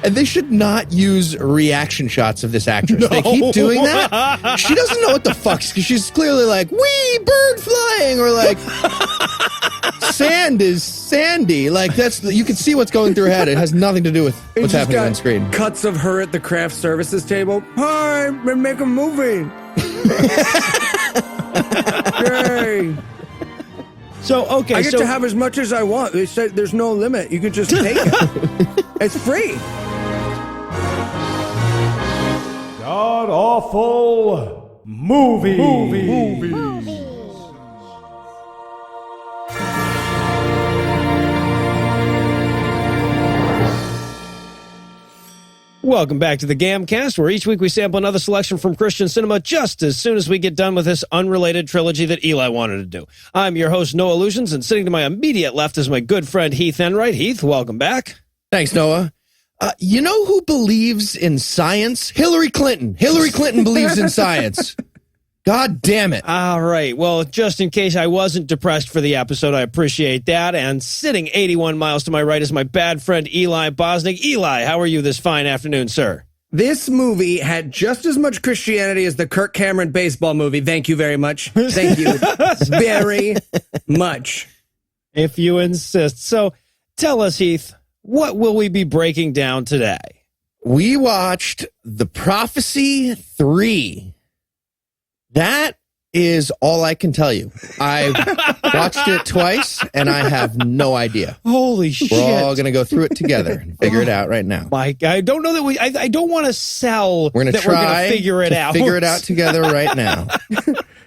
And they should not use reaction shots of this actress. No. They keep doing that. She doesn't know what the fuck. She's clearly like, wee, bird flying, or like, sand is sandy. Like, you can see what's going through her head. It has nothing to do with what's happening on screen. Cuts of her at the craft services table. Hi, we make a movie. Yay. So, okay. I get to have as much as I want. They said there's no limit. You can just take it. It's free. God awful movies. Welcome back to the GAMcast, where each week we sample another selection from Christian cinema just as soon as we get done with this unrelated trilogy that Eli wanted to do. I'm your host, Noah Lugeons, and sitting to my immediate left is my good friend Heath Enwright. Heath, welcome back. Thanks, Noah. You know who believes in science? Hillary Clinton. Hillary Clinton believes in science. God damn it. All right. Well, just in case I wasn't depressed for the episode, I appreciate that. And sitting 81 miles to my right is my bad friend Eli Bosnick. Eli, how are you this fine afternoon, sir? This movie had just as much Christianity as the Kirk Cameron baseball movie. Thank you very much. Thank you very much. If you insist. So tell us, Heath, what will we be breaking down today? We watched The Prophecy 3. That is all I can tell you. I watched it twice, and I have no idea. Holy shit. We're all going to go through it together and figure it out right now. Mike, I don't know that I don't want to sell we're gonna try to figure it out. Figure it out together right now.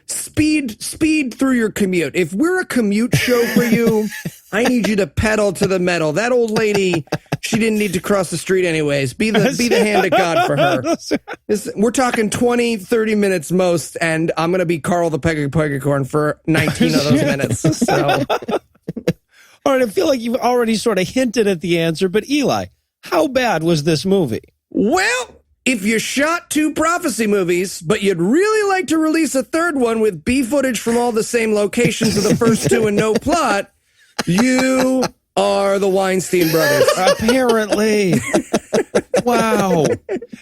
Speed through your commute. If we're a commute show for you, I need you to pedal to the metal. That old lady, she didn't need to cross the street anyways. Be the hand of God for her. We're talking 20, 30 minutes most, and I'm going to be Carl the Peggicorn for 19 of those minutes. So. All right, I feel like you've already sort of hinted at the answer, but Eli, how bad was this movie? Well, if you shot 2 prophecy movies, but you'd really like to release a third one with B footage from all the same locations of the first 2 and no plot, you are the Weinstein brothers. Apparently. Wow.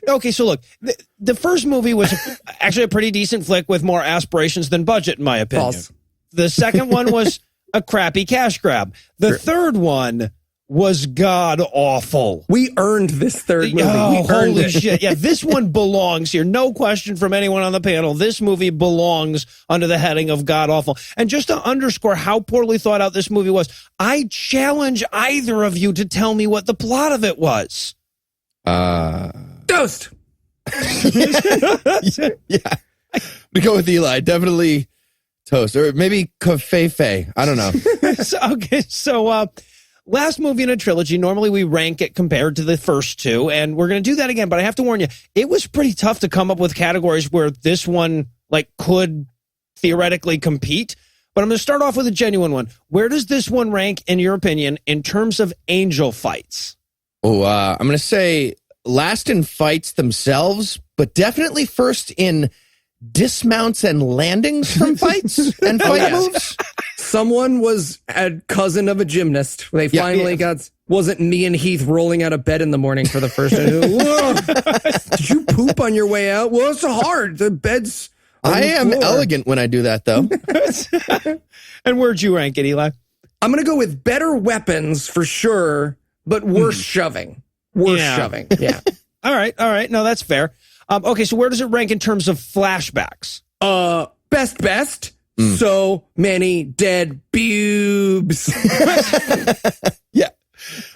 Okay, so look, the first movie was actually a pretty decent flick with more aspirations than budget, in my opinion. False. The second one was a crappy cash grab. The third one was god-awful. We earned this third movie. Oh, we earned holy it. shit. Yeah, this one belongs here. No question from anyone on the panel. This movie belongs under the heading of god-awful. And just to underscore how poorly thought out this movie was, I challenge either of you to tell me what the plot of it was. Toast. Yeah. We go with Eli. Definitely toast. Or maybe covfefe. I don't know. So, last movie in a trilogy, normally we rank it compared to the first 2, and we're going to do that again, but I have to warn you, it was pretty tough to come up with categories where this one could theoretically compete, but I'm going to start off with a genuine one. Where does this one rank, in your opinion, in terms of angel fights? Oh, I'm going to say last in fights themselves, but definitely first in dismounts and landings from fights and fight moves. Someone was a cousin of a gymnast. They finally wasn't me and Heath rolling out of bed in the morning for the first time. Did you poop on your way out? Well, it's hard. The bed's I am floor. elegant when I do that, though. And where'd you rank it, Eli? I'm going to go with better weapons for sure, but worse shoving. Worse shoving. Yeah. All right. No, that's fair. Okay, so where does it rank in terms of flashbacks? Best. So many dead boobs. Yeah.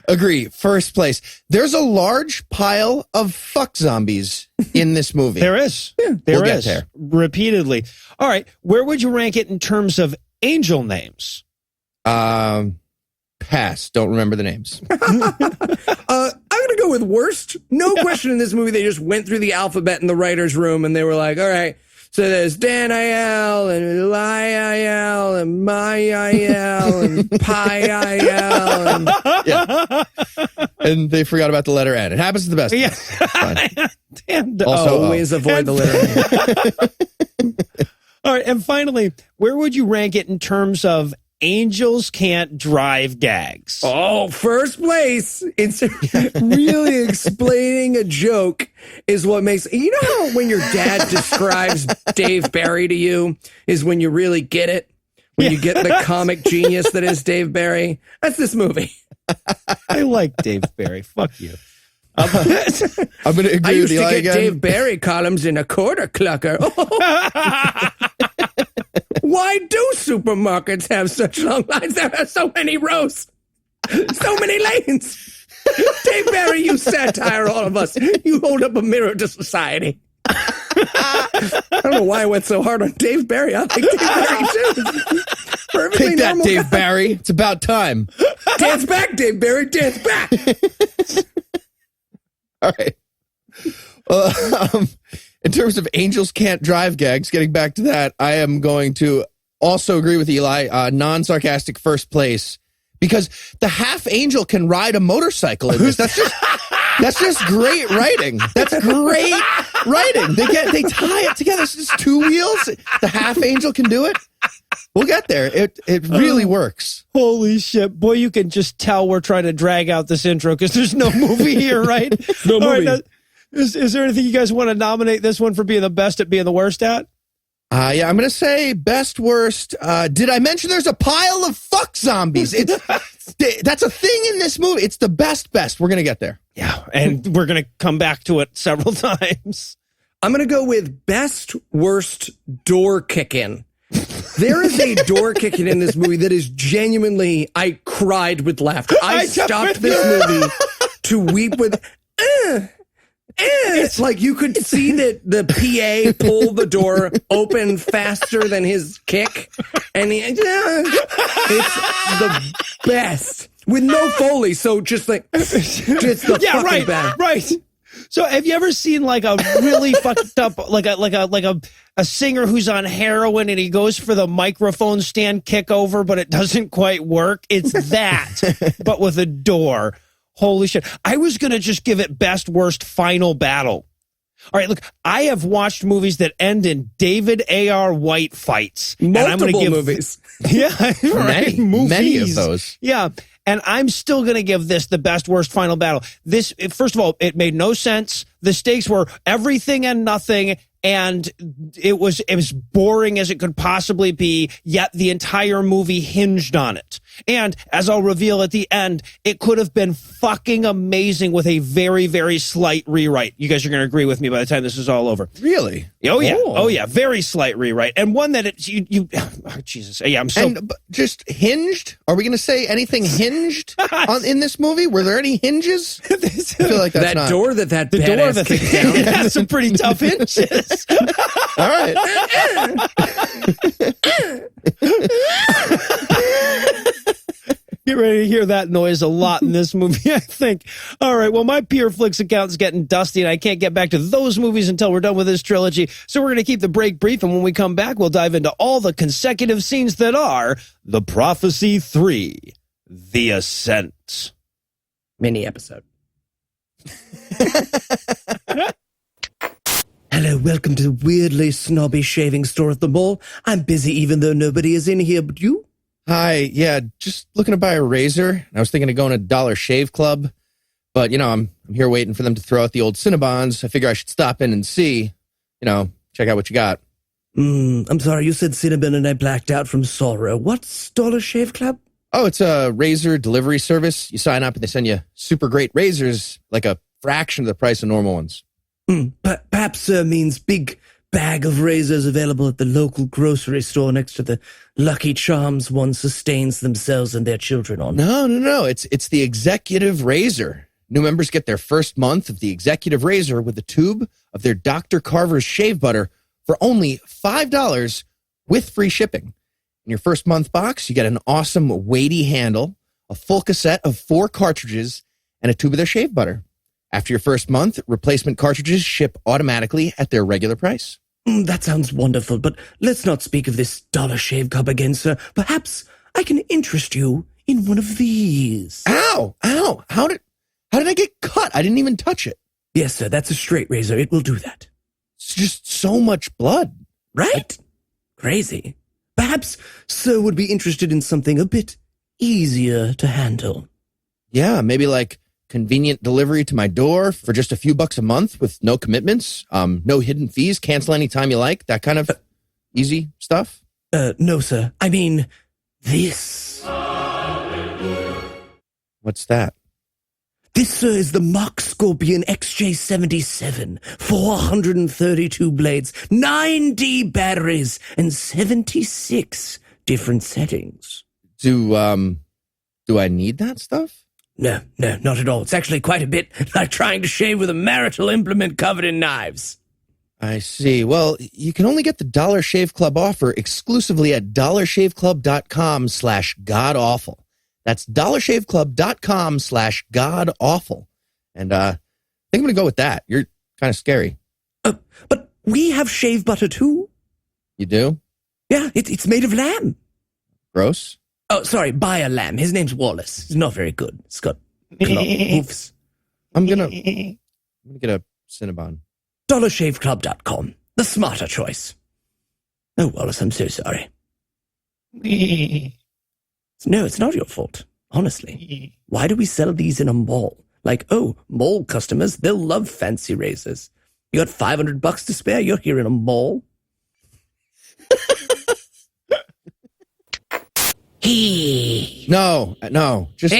Agree. First place. There's a large pile of fuck zombies in this movie. There is. Yeah, There we'll is. get there. Repeatedly. All right, where would you rank it in terms of angel names? Pass. Don't remember the names. I'm going to go with worst. No question in this movie, they just went through the alphabet in the writer's room and they were like, all right, so there's Dan I-L and Li-I-L and My-I-L and Pi-I-L. And Yeah. And they forgot about the letter N. It happens to the best. Yeah. Fine. Damn. Also, always avoid the letter N. All right, and finally, where would you rank it in terms of Angels Can't Drive gags. Oh, first place. It's really explaining a joke is what makes, you know how when your dad describes Dave Barry to you is when you really get it? When you get the comic genius that is Dave Barry? That's this movie. I like Dave Barry. Fuck you. I'm going to agree I used with to Eli get again. Dave Barry columns in a quarter clucker. Why do supermarkets have such long lines? There are so many rows, so many lanes. Dave Barry, you satire all of us. You hold up a mirror to society. I don't know why I went so hard on Dave Barry. I like Dave Barry too. Perfectly Take that, normal Dave guy. Barry. It's about time. Dance back, Dave Barry. Dance back. All right. In terms of Angels Can't Drive gags, getting back to that, I am going to also agree with Eli, non-sarcastic first place, because the half angel can ride a motorcycle in this. That's just great writing. That's great writing. They tie it together. It's just two wheels. The half angel can do it. We'll get there. It really works. Holy shit. Boy, you can just tell we're trying to drag out this intro because there's no movie here, right? No All right, movie. now, is there anything you guys want to nominate this one for being the best at being the worst at? Yeah, I'm going to say best worst. Did I mention there's a pile of fuck zombies? That's a thing in this movie. It's the best. We're going to get there. Yeah, and we're going to come back to it several times. I'm going to go with best worst door kick-in. There is a door kicking in this movie that is genuinely, I cried with laughter. I stopped this movie to weep with, It's like you could see that the PA pull the door open faster than his kick. And it's the best. With no Foley, so just like, just the fucking best. Right. So have you ever seen like a really fucked up, like a singer who's on heroin and he goes for the microphone stand kick over, but it doesn't quite work? It's that, but with a door. Holy shit. I was going to just give it best, worst, final battle. All right, look, I have watched movies that end in David A.R. White fights. Multiple movies. Yeah, right. Many of those. Yeah, and I'm still going to give this the best, worst, final battle. This, first of all, it made no sense. The stakes were everything and nothing, and it was boring as it could possibly be, yet the entire movie hinged on it. And as I'll reveal at the end, it could have been fucking amazing with a very, very slight rewrite. You guys are going to agree with me by the time this is all over. Really? Oh, yeah. Oh, yeah. Very slight rewrite. And one that oh, Jesus. Yeah, I'm so... And just hinged? Are we going to say anything hinged in this movie? Were there any hinges? I feel like that's that not. door that the door badass that kicked down. has some pretty tough hinges. All right. Get ready to hear that noise a lot in this movie, I think. All right, well, my PureFlix account's getting dusty, and I can't get back to those movies until we're done with this trilogy, so we're going to keep the break brief, and when we come back, we'll dive into all the consecutive scenes that are The Prophecy 3, The Ascent. Mini episode. Hello, welcome to the weirdly snobby shaving store at the mall. I'm busy even though nobody is in here but you. Hi, yeah, just looking to buy a razor. I was thinking of going to Dollar Shave Club, but, I'm here waiting for them to throw out the old Cinnabons. I figure I should stop in and see, check out what you got. I'm sorry, you said Cinnabon and I blacked out from sorrow. What's Dollar Shave Club? Oh, it's a razor delivery service. You sign up and they send you super great razors, like a fraction of the price of normal ones. Perhaps means big bag of razors available at the local grocery store next to the Lucky Charms one sustains themselves and their children on. No. It's the executive razor. New members get their first month of the executive razor with a tube of their Dr. Carver's shave butter for only $5 with free shipping. In your first month box, you get an awesome weighty handle, a full cassette of 4 cartridges, and a tube of their shave butter. After your first month, replacement cartridges ship automatically at their regular price. That sounds wonderful, but let's not speak of this Dollar Shave Club again, sir. Perhaps I can interest you in one of these. Ow! How did I get cut? I didn't even touch it. Yes, sir, that's a straight razor. It will do that. It's just so much blood. Right? Crazy. Perhaps Sir would be interested in something a bit easier to handle. Yeah, maybe like convenient delivery to my door for just a few bucks a month with no commitments, no hidden fees, cancel anytime you like, that kind of easy stuff. No, sir. I mean, this. What's that? This, sir, is the Mach Scorpion XJ77. 432 blades, 9D batteries, and 76 different settings. Do I need that stuff? No, not at all. It's actually quite a bit like trying to shave with a marital implement covered in knives. I see. Well, you can only get the Dollar Shave Club offer exclusively at dollarshaveclub.com/godawful. That's dollarshaveclub.com/godawful. And I think I'm going to go with that. You're kind of scary. But we have shave butter too. You do? Yeah, it's made of lamb. Gross. Oh, sorry, buy a lamb. His name's Wallace. He's not very good. It's got hoofs. I'm gonna get a Cinnabon. dollarshaveclub.com. The smarter choice. Oh, Wallace, I'm so sorry. No, it's not your fault. Honestly. Why do we sell these in a mall? Like, oh, mall customers, they'll love fancy razors. You got $500 to spare? You're here in a mall? No, just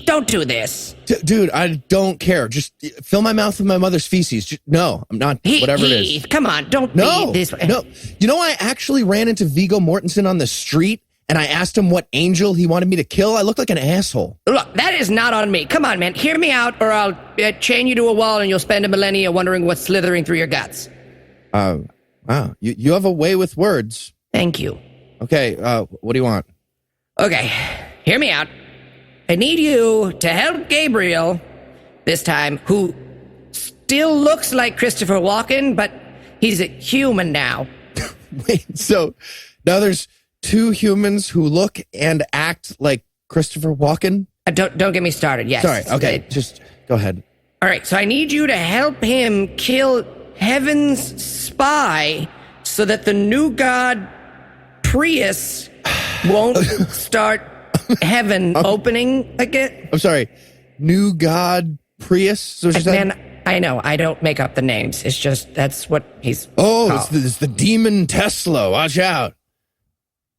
don't do this. dude, I don't care. Just fill my mouth with my mother's feces. No, I'm not. Whatever it is. Come on, don't No, be this way. no. You know, I actually ran into Viggo Mortensen on the street, and I asked him what angel he wanted me to kill. I look like an asshole. Look, that is not on me. Come on, man. Hear me out, or I'll chain you to a wall and you'll spend a millennia wondering what's slithering through your guts. Wow. You have a way with words. Thank you. Okay, what do you want? Okay, hear me out. I need you to help Gabriel, this time, who still looks like Christopher Walken, but he's a human now. Wait, so now there's two humans who look and act like Christopher Walken? Don't get me started. Yes. Sorry, okay, just go ahead. All right, so I need you to help him kill Heaven's spy so that the new god Prius won't start Heaven opening again. I'm sorry, new god Prius? So Man, I know, I don't make up the names. It's just, that's what he's Oh, called. it's the demon Tesla. Watch out.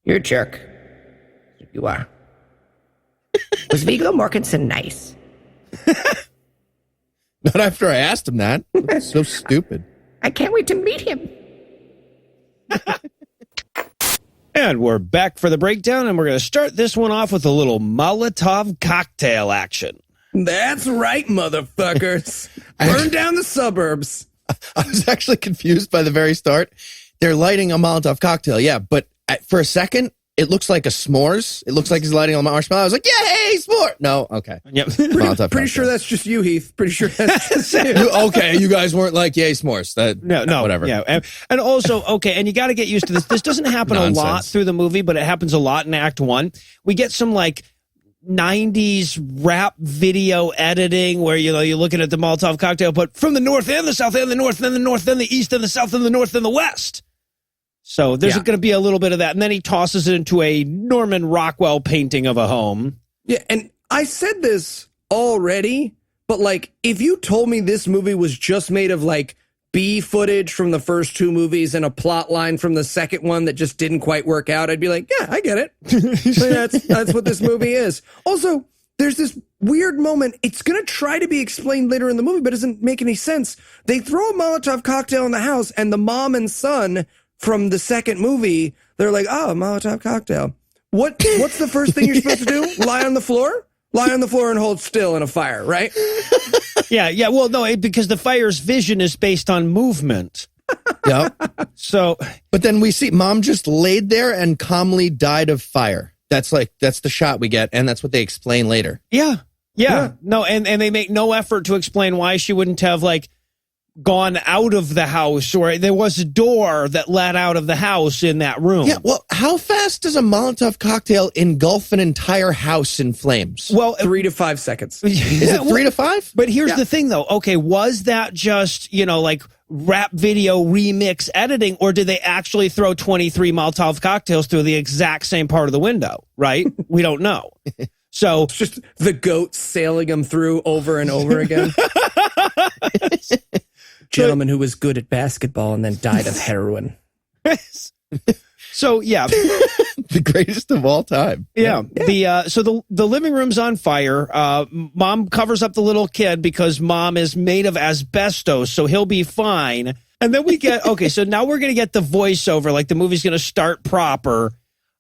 You're a jerk. You are. Was Viggo Mortensen nice? Not after I asked him that. That's so stupid. I can't wait to meet him. And we're back for the breakdown, and we're going to start this one off with a little Molotov cocktail action. That's right, motherfuckers. Burn down the suburbs. I was actually confused by the very start. They're lighting a Molotov cocktail, yeah, but for a second, it looks like a s'mores. It looks like he's lighting a marshmallow. I was like, yeah, hey, s'more. No, okay. Yep. Molotov Pretty sure cocktail. that's just you, Heath. Pretty sure that's just you. Okay, you guys weren't like, yay, s'mores. No, whatever. Yeah, and also, okay, and you got to get used to this. This doesn't happen a lot Nonsense. through the movie, but it happens a lot in Act 1. We get some, like, 90s rap video editing where, you know, you're looking at the Molotov cocktail, but from the north and the south and the north and the north and the east and the south and the north and the west. So there's going to be a little bit of that. And then he tosses it into a Norman Rockwell painting of a home. Yeah, and I said this already, but like, if you told me this movie was just made of like B footage from the first two movies and a plot line from the second one that just didn't quite work out, I'd be like, yeah, I get it. That's what this movie is. Also, there's this weird moment. It's going to try to be explained later in the movie, but it doesn't make any sense. They throw a Molotov cocktail in the house, and the mom and son from the second movie, they're like, oh, Molotov cocktail. What's the first thing you're supposed to do? Lie on the floor? Lie on the floor and hold still in a fire, right? Yeah. Well, no, because the fire's vision is based on movement. Yep. So, But then we see mom just laid there and calmly died of fire. That's the shot we get, and that's what they explain later. yeah. No, and they make no effort to explain why she wouldn't have, like, gone out of the house, or there was a door that led out of the house in that room. Yeah, well, how fast does a Molotov cocktail engulf an entire house in flames? Well, 3 to 5 seconds. Is it 3 to 5? But here's the thing, though. Okay, was that just, you know, like rap video remix editing, or did they actually throw 23 Molotov cocktails through the exact same part of the window, right? We don't know. So It's just the goat sailing them through over and over again. Gentleman who was good at basketball and then died of heroin. so yeah, The greatest of all time. yeah. The living room's on fire. Mom covers up the little kid because mom is made of asbestos, so he'll be fine. And then we get so now we're gonna get the voiceover, like the movie's gonna start proper.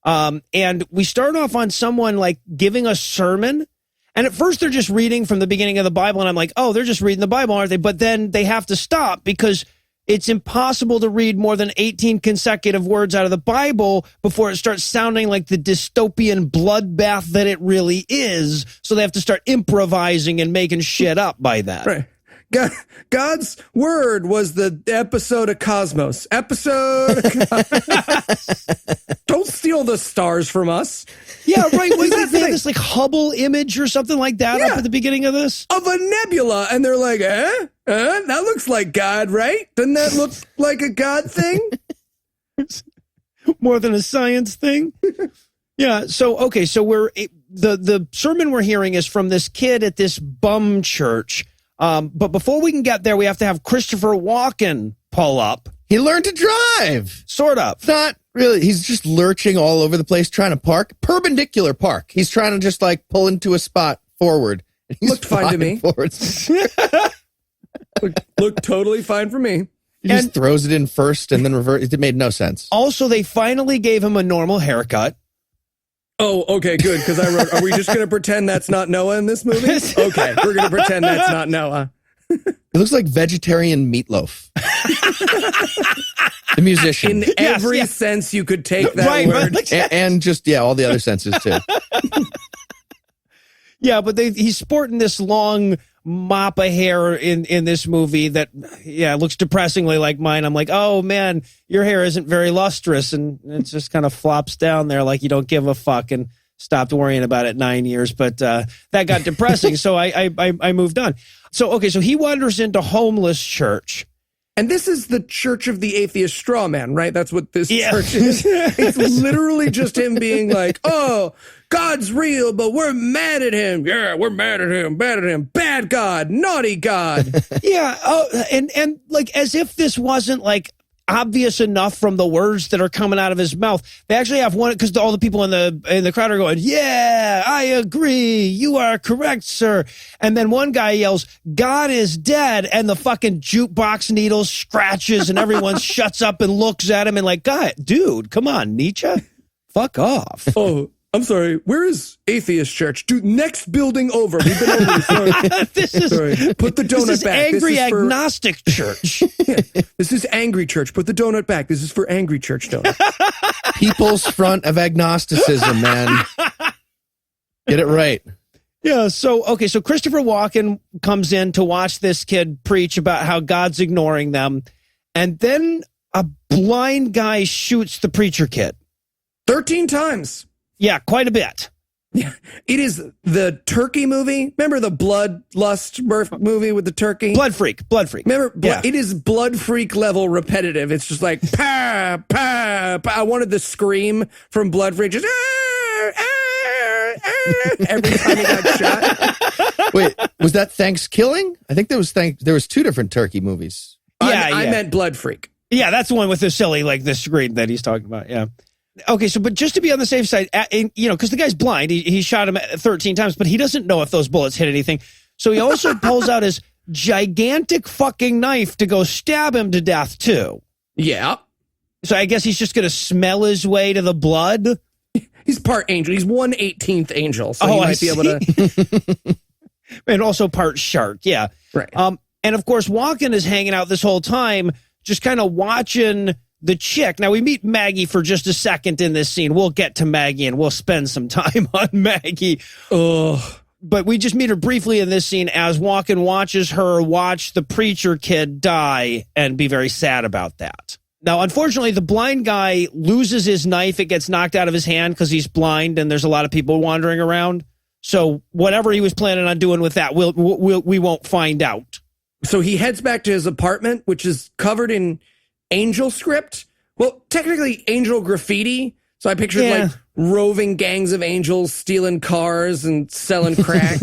And we start off on someone like giving a sermon. And at first they're just reading from the beginning of the Bible. And I'm like, oh, they're just reading the Bible, aren't they? But then they have to stop because it's impossible to read more than 18 consecutive words out of the Bible before it starts sounding like the dystopian bloodbath that it really is. So they have to start improvising and making shit up by then. Right. God's word was the episode of Cosmos. Don't steal the stars from us. Yeah, right. Wait, That's they the had thing. this like Hubble image or something like that Yeah. up at the beginning of this. Of a nebula. And they're like, that looks like God, right? Doesn't that look like a God thing? More than a science thing. Yeah. So we're the sermon we're hearing is from this kid at this bum church. But before we can get there, we have to have Christopher Walken pull up. He learned to drive. Sort of. It's not really. He's just lurching all over the place trying to park. Perpendicular park. He's trying to just like pull into a spot forward. He's Looked fine to me. Forwards. Look totally fine for me. He just throws it in first and then reverse. It made no sense. Also, they finally gave him a normal haircut. Oh, okay, good. Because I wrote, are we just going to pretend that's not Noah in this movie? Okay, we're going to pretend that's not Noah. It looks like vegetarian meatloaf. The musician. In every sense you could take that Right, word. right. And just, all the other senses too. Yeah, but he's sporting this long mop of hair in this movie that, looks depressingly like mine. I'm like, oh, man, your hair isn't very lustrous. And it just kind of flops down there like you don't give a fuck and stopped worrying about it 9 years. But that got depressing, so I moved on. So he wanders into homeless church. And this is the Church of the Atheist Straw Man, right? That's what this Yeah. church is. It's literally just him being like, oh, God's real, but we're mad at him. Yeah, we're mad at him, bad God, naughty God. Yeah. Oh, and like as if this wasn't like obvious enough from the words that are coming out of his mouth. They actually have one because all the people in the crowd are going, yeah, I agree. You are correct, sir. And then one guy yells, God is dead. And the fucking jukebox needle scratches and everyone shuts up and looks at him and like, God, dude, come on, Nietzsche. Fuck off. Oh, I'm sorry. Where is Atheist Church? Dude, next building over. We've been over this. Sorry. This is Sorry. Put the donut this is back. angry This is for- agnostic church. This is Angry Church. Put the donut back. This is for Angry Church donut. People's front of agnosticism, man. Get it right. Yeah, so Christopher Walken comes in to watch this kid preach about how God's ignoring them, and then a blind guy shoots the preacher kid. 13 times. Yeah, quite a bit. Yeah, it is the turkey movie. Remember the bloodlust movie with the turkey? Blood freak. Remember, Yeah. it is blood freak level repetitive. It's just like, pa, pa, pa. I wanted the scream from Blood Freak. Just, every time he got shot. Wait, was that Thanksgiving? I think there was two different turkey movies. I meant Blood Freak. Yeah, that's the one with the silly, like the screen that he's talking about, yeah. Okay, so but just to be on the safe side, because the guy's blind, he shot him 13 times, but he doesn't know if those bullets hit anything. So he also pulls out his gigantic fucking knife to go stab him to death, too. Yeah. So I guess he's just going to smell his way to the blood. He's part angel. He's 1/18th angel. So he I might be able to. And also part shark, yeah. Right. And of course, Walken is hanging out this whole time, just kind of watching the chick. Now, we meet Maggie for just a second in this scene. We'll get to Maggie and we'll spend some time on Maggie. But we just meet her briefly in this scene as Walken watches her watch the preacher kid die and be very sad about that. Now, unfortunately, the blind guy loses his knife. It gets knocked out of his hand because he's blind and there's a lot of people wandering around. So whatever he was planning on doing with that, we won't find out. So he heads back to his apartment, which is covered in angel script. Well, technically angel graffiti. So I pictured like roving gangs of angels stealing cars and selling crack.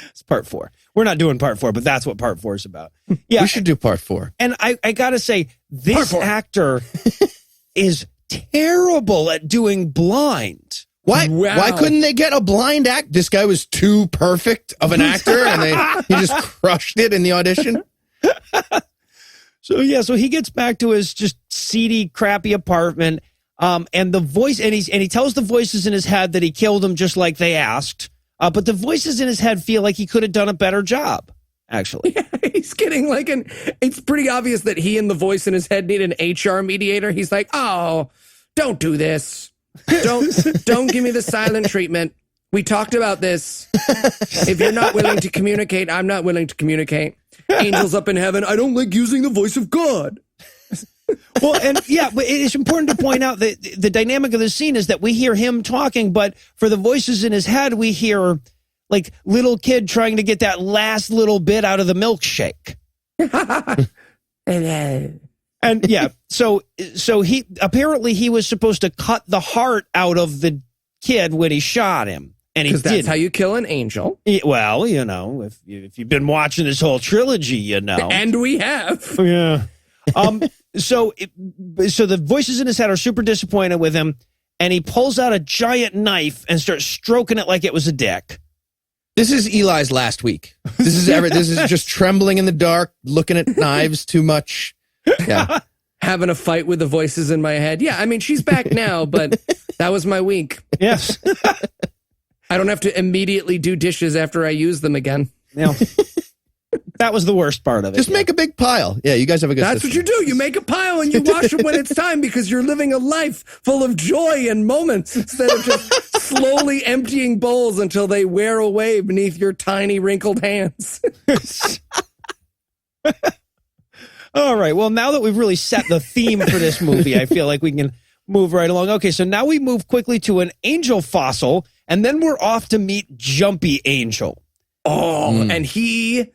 It's part 4. We're not doing part 4, but that's what part 4 is about. Yeah, We should do part 4. and I gotta say, this actor is terrible at doing blind. Why? Wow. Why couldn't they get a blind act? This guy was too perfect of an actor, and he just crushed it in the audition. So he gets back to his just seedy, crappy apartment, and the voice, and he tells the voices in his head that he killed him just like they asked. But the voices in his head feel like he could have done a better job. Actually, He's getting like it's pretty obvious that he and the voice in his head need an HR mediator. He's like, oh, don't do this. Don't give me the silent treatment. We talked about this. If you're not willing to communicate, I'm not willing to communicate. Angels up in heaven. I don't like using the voice of God. well, and but it's important to point out that the dynamic of the scene is that we hear him talking, but for the voices in his head, we hear like little kid trying to get that last little bit out of the milkshake. And so he apparently he was supposed to cut the heart out of the kid when he shot him, and he Because that's didn't. how you kill an angel. Well, if you've been watching this whole trilogy, you know, And we have. yeah. So the voices in his head are super disappointed with him, and he pulls out a giant knife and starts stroking it like it was a dick. This is Eli's last week. This is just trembling in the dark, looking at knives too much. Yeah. Having a fight with the voices in my head. Yeah, I mean, she's back now, but that was my week. Yes. I don't have to immediately do dishes after I use them again. Now, that was the worst part of it. Just make a big pile. Yeah, you guys have a good That's system. what you do. You make a pile and you wash them when it's time because you're living a life full of joy and moments instead of just slowly emptying bowls until they wear away beneath your tiny wrinkled hands. All right. Well, now that we've really set the theme for this movie, I feel like we can move right along. Okay, so now we move quickly to an angel fossil, and then we're off to meet Jumpy Angel. Oh, and he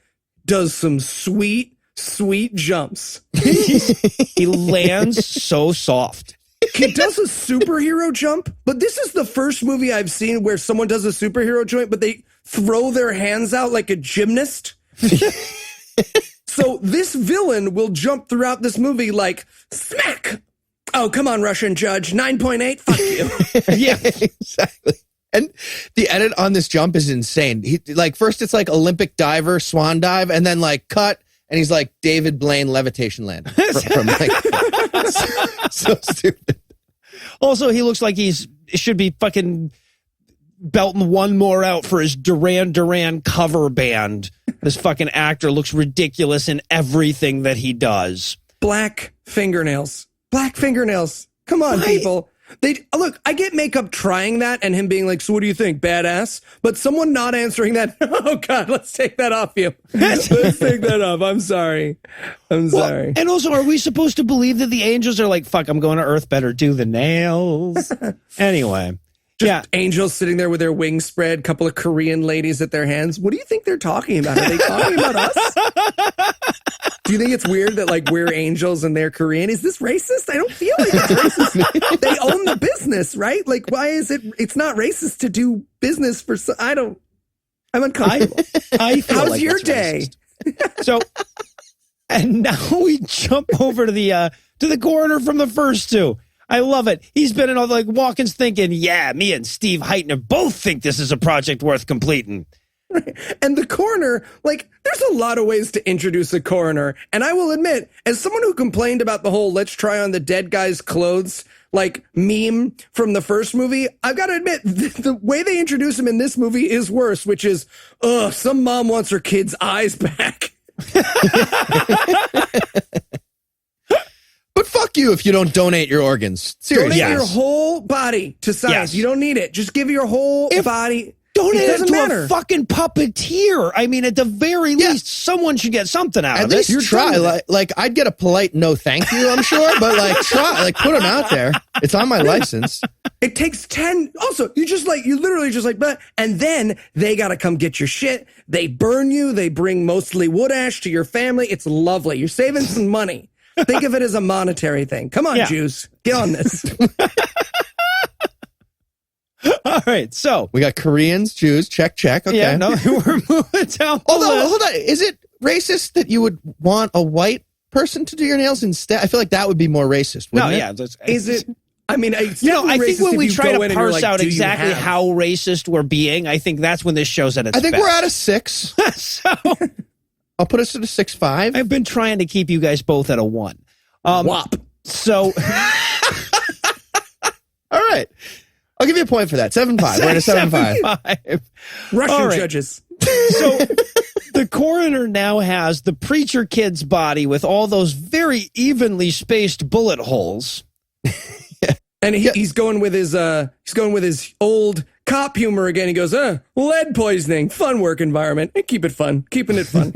does some sweet, sweet jumps. He lands so soft. He does a superhero jump, but this is the first movie I've seen where someone does a superhero jump, but they throw their hands out like a gymnast. So this villain will jump throughout this movie like, smack! Oh, come on, Russian judge. 9.8, fuck you. Yeah. Exactly. And the edit on this jump is insane. First it's like Olympic diver, swan dive, and then like cut, and he's like David Blaine levitation land. From like, so stupid. Also, he looks like should be fucking belting one more out for his Duran Duran cover band. This fucking actor looks ridiculous in everything that he does. Black fingernails. Black fingernails. Come on, people. Look, I get makeup trying that and him being like, so what do you think, badass? But someone not answering that, oh God, let's take that off you. Let's take that off. I'm sorry. Sorry. And also, are we supposed to believe that the angels are like, fuck, I'm going to Earth, better do the nails? Anyway. Angels sitting there with their wings spread, couple of Korean ladies at their hands. What do you think they're talking about? Are they talking about us? Do you think it's weird that like we're angels and they're Korean? Is this racist? I don't feel like it's racist. They own the business, right? Like, why is it? It's not racist to do business for. I'm uncomfortable. I feel How's like your that's day? racist. So, and now we jump over to the coroner from the first two. I love it. He's been in all like Walken's thinking, yeah, me and Steve Heitner both think this is a project worth completing. And the coroner, like, there's a lot of ways to introduce a coroner. And I will admit, as someone who complained about the whole let's try on the dead guy's clothes, like, meme from the first movie, I've got to admit, the way they introduce him in this movie is worse, which is, some mom wants her kid's eyes back. But fuck you if you don't donate your organs. Seriously. Donate your whole body to science. Yes. You don't need it. Just give your whole body. donate it doesn't to matter. a fucking puppeteer. I mean, at the very least, someone should get something out At of this. least try. Like, I'd get a polite no thank you, I'm sure, but like try, like put them out there. It's on my license. It takes 10. Also, you literally just like, but, and then they got to come get your shit. They burn you. They bring mostly wood ash to your family. It's lovely. You're saving some money. Think of it as a monetary thing. Come on, Yeah. Jews. Get on this. All right, so We got Koreans, Jews, check. Okay. yeah, no, we're moving down. the Although, list. hold on, is it racist that you would want a white person to do your nails instead? I feel like that would be more racist. No, Wouldn't it? yeah. that's- Is it? I mean, it's You know, I definitely think racist when if we you try go to in and you're parse like, out "Do you exactly have-" how racist we're being, I think that's when this show's at its I think best. we're at a 6. So I'll put us at a 6.5. I've been trying to keep you guys both at a 1. Wop. So All right. I'll give you a point for that. 7.5. We're at a 7.5. 7.5. Russian All right. judges. So the coroner now has the preacher kid's body with all those very evenly spaced bullet holes. And he's going with his old cop humor again. He goes, lead poisoning, fun work environment. And keep it fun. Keeping it fun.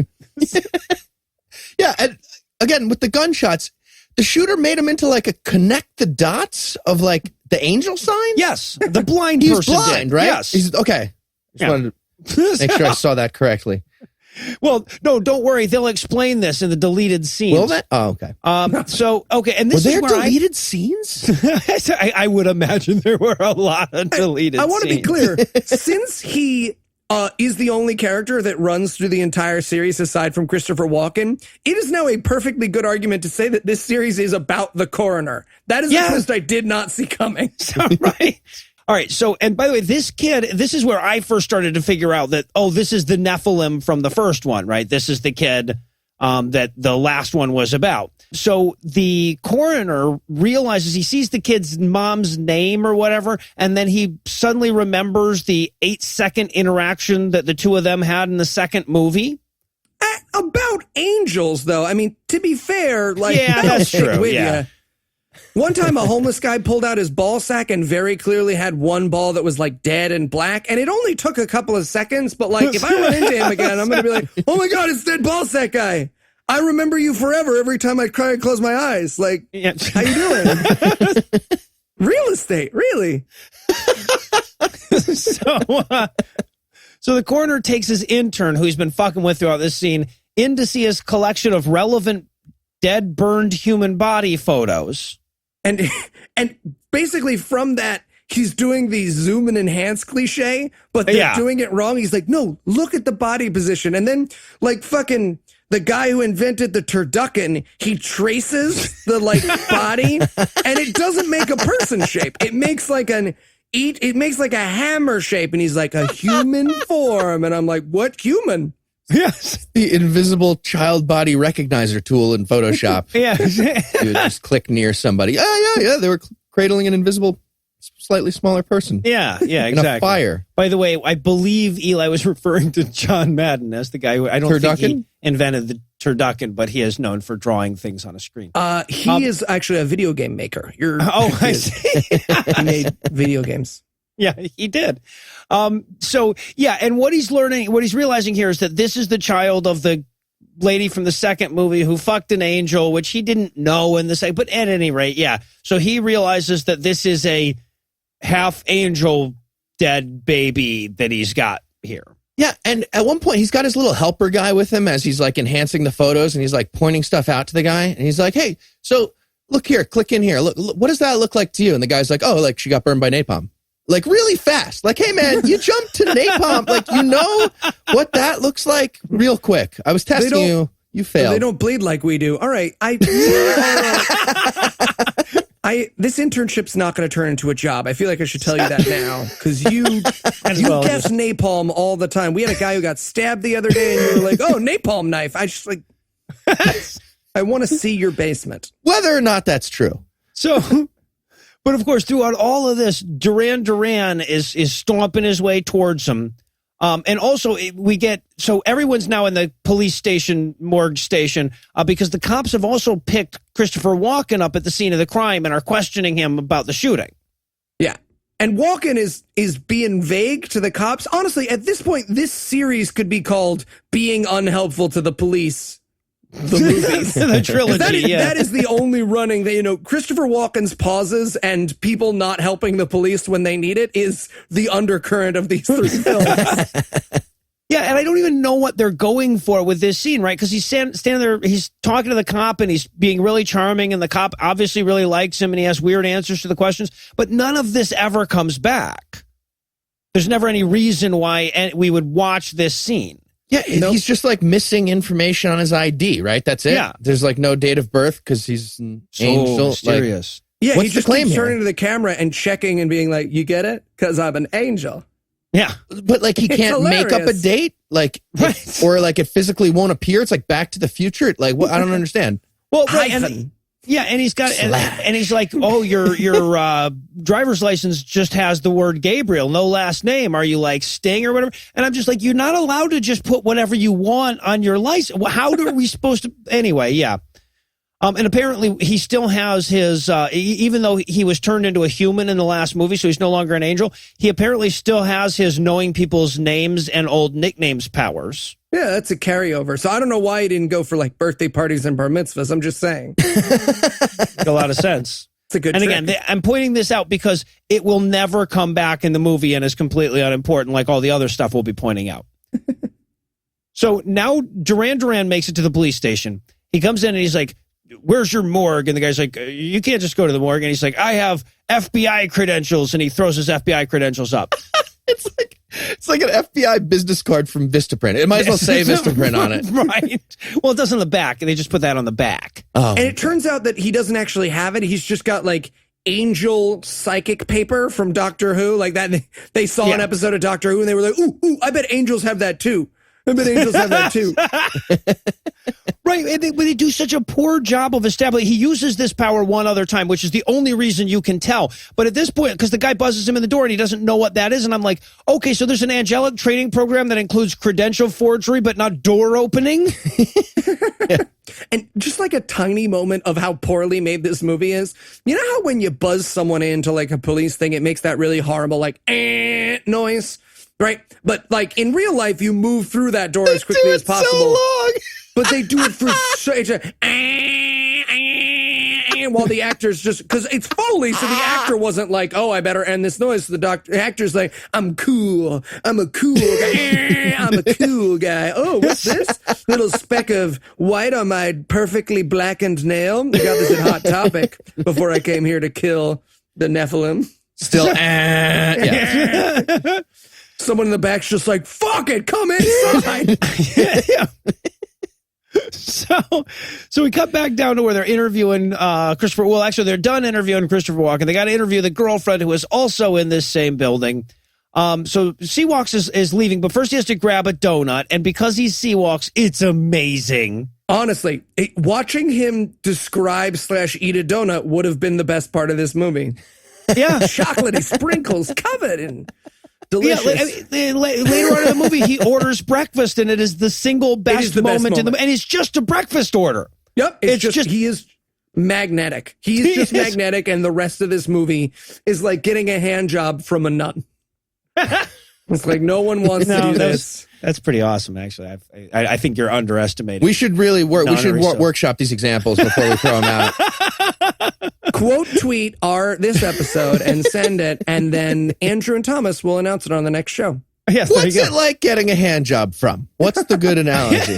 Yeah. And again, with the gunshots, the shooter made him into like a connect the dots of like the angel sign. Yes, the blind He's person blind, did. right? Yes. He's okay. Just Yeah. wanted to make sure I saw that correctly. Well, no, don't worry. They'll explain this in the deleted scenes. Will that? Oh, okay. So, okay, and Were this there is where deleted scenes? I would imagine there were a lot of deleted I want to be scenes. clear. Since he is the only character that runs through the entire series aside from Christopher Walken, it is now a perfectly good argument to say that this series is about the coroner. That is Yeah. a twist I did not see coming. Right. All right. So, and by the way, this kid, this is where I first started to figure out that, oh, this is the Nephilim from the first one, right? This is the kid that the last one was about. So the coroner realizes he sees the kid's mom's name or whatever, and then he suddenly remembers the 8-second interaction that the two of them had in the second movie. About angels, though. I mean, to be fair, like, Yeah, they'll that's stick true, with yeah. ya. One time a homeless guy pulled out his ball sack and very clearly had one ball that was like dead and black. And it only took a couple of seconds. But like, if I run into him again, I'm going to be like, oh my God, it's dead ball sack guy. I remember you forever every time I try and close my eyes. Like, Yeah. how you doing? Real estate, really? So the coroner takes his intern, who he's been fucking with throughout this scene, in to see his collection of relevant dead, burned human body photos. And basically from that, he's doing the zoom and enhance cliche, but they're Yeah. doing it wrong. He's like, no, look at the body position. And then like fucking the guy who invented the turducken, he traces the like body and it doesn't make a person shape. It makes like it makes like a hammer shape. And he's like a human form. And I'm like, what human? Yes. The invisible child body recognizer tool in Photoshop. Yeah. You would just click near somebody. Oh, yeah. They were cradling an invisible, slightly smaller person. Yeah, In a fire. By the way, I believe Eli was referring to John Madden as the guy who, I don't think he Turducken? invented the turducken, but he is known for drawing things on a screen. He is actually a video game maker. Oh, I see. He made video games. Yeah, he did. So, yeah, and what he's realizing here is that this is the child of the lady from the second movie who fucked an angel, which he didn't know in the second. But at any rate, yeah. So he realizes that this is a half angel dead baby that he's got here. Yeah, and at one point he's got his little helper guy with him as he's like enhancing the photos, and he's like pointing stuff out to the guy, and he's like, "Hey, so look here, click in here. Look, what does that look like to you?" And the guy's like, "Oh, like she got burned by napalm." Like really fast. Like, hey man, you jumped to napalm. Like, you know what that looks like real quick. I was testing you. You failed. They don't bleed like we do. All right. This internship's not going to turn into a job. I feel like I should tell you that now because you guess napalm all the time. We had a guy who got stabbed the other day, and you were like, "Oh, napalm knife." I just like, I want to see your basement. Whether or not that's true. So, but of course, throughout all of this, Duran is stomping his way towards him. And also everyone's now in the police station, morgue station, because the cops have also picked Christopher Walken up at the scene of the crime and are questioning him about the shooting. Yeah. And Walken is being vague to the cops. Honestly, at this point, this series could be called Being Unhelpful to the Police. The movies. The trilogy, That is the only running that, Christopher Walken's pauses and people not helping the police when they need it is the undercurrent of these three films. Yeah, and I don't even know what they're going for with this scene, right? Because he's standing there, he's talking to the cop, and he's being really charming, and the cop obviously really likes him, and he has weird answers to the questions, but none of this ever comes back. There's never any reason why we would watch this scene. Yeah, he's just like missing information on his ID, right? That's it. Yeah. There's like no date of birth because he's an angel. Mysterious. Yeah, What's he the just claim keeps here? turning to the camera and checking and being like, "You get it? Because I'm an angel." Yeah. But like he It's can't make up a hilarious. date, like, Right. or like it physically won't appear. It's like Back to the Future. Like, what? I don't understand. Well, right, and Hyphen. yeah, and he's got, and he's like, oh, your driver's license just has the word Gabriel, no last name. Are you like Sting or whatever? And I'm just like, you're not allowed to just put whatever you want on your license. How are we supposed to? Anyway, yeah. And apparently he still has his, even though he was turned into a human in the last movie, so he's no longer an angel, he apparently still has his knowing people's names and old nicknames powers. Yeah, that's a carryover. So I don't know why he didn't go for like birthday parties and bar mitzvahs. I'm just saying. Make a lot of sense. It's a good And trick. again, I'm pointing this out because it will never come back in the movie and is completely unimportant like all the other stuff we'll be pointing out. So now Duran makes it to the police station. He comes in and he's like, where's your morgue? And the guy's like, you can't just go to the morgue. And he's like, I have FBI credentials. And he throws his FBI credentials up. It's like an FBI business card from Vistaprint. It might as well say Vistaprint on it. Right. Well, it does on the back. And they just put that on the back. Oh, And it turns out that he doesn't actually have it. He's just got like angel psychic paper from Doctor Who. Like that. They saw an episode of Doctor Who and they were like, ooh, I bet angels have that too. I bet angels have that too. Right, and they do such a poor job of establishing. He uses this power one other time, which is the only reason you can tell. But at this point, because the guy buzzes him in the door and he doesn't know what that is, and I'm like, okay, so there's an angelic training program that includes credential forgery, but not door opening. And just like a tiny moment of how poorly made this movie is. You know how when you buzz someone into like a police thing, it makes that really horrible like noise, right? But like in real life, you move through that door as quickly as possible. so long. But they do it for while the actors just because it's Foley, so the actor wasn't like, "Oh, I better end this noise." So the actor's like, "I'm cool. I'm a cool guy. I'm a cool guy. Oh, what's this little speck of white on my perfectly blackened nail? I got this at Hot Topic before I came here to kill the Nephilim." Still, yeah. Someone in the back's just like, "Fuck it, come inside." Yeah. So we cut back down to where they're interviewing Christopher. Well, actually, they're done interviewing Christopher Walken. They got to interview the girlfriend who is also in this same building. So Seawalks is leaving, but first he has to grab a donut. And because he's Seawalks, it's amazing. Honestly, watching him describe / eat a donut would have been the best part of this movie. Yeah. Chocolatey sprinkles covered in delicious. Yeah, later on in the movie, he orders breakfast, and it is the single best moment in the and it's just a breakfast order. Yep, it's just he is magnetic. He's just magnetic, and the rest of this movie is like getting a hand job from a nun. It's like no one wants to do this. That's pretty awesome, actually. I think you're underestimating. We should really work. We should Honorary workshop these examples before we throw them out. Quote tweet this episode and send it, and then Andrew and Thomas will announce it on the next show. Yes, there What's you go. it like getting a hand job from? What's the good analogy?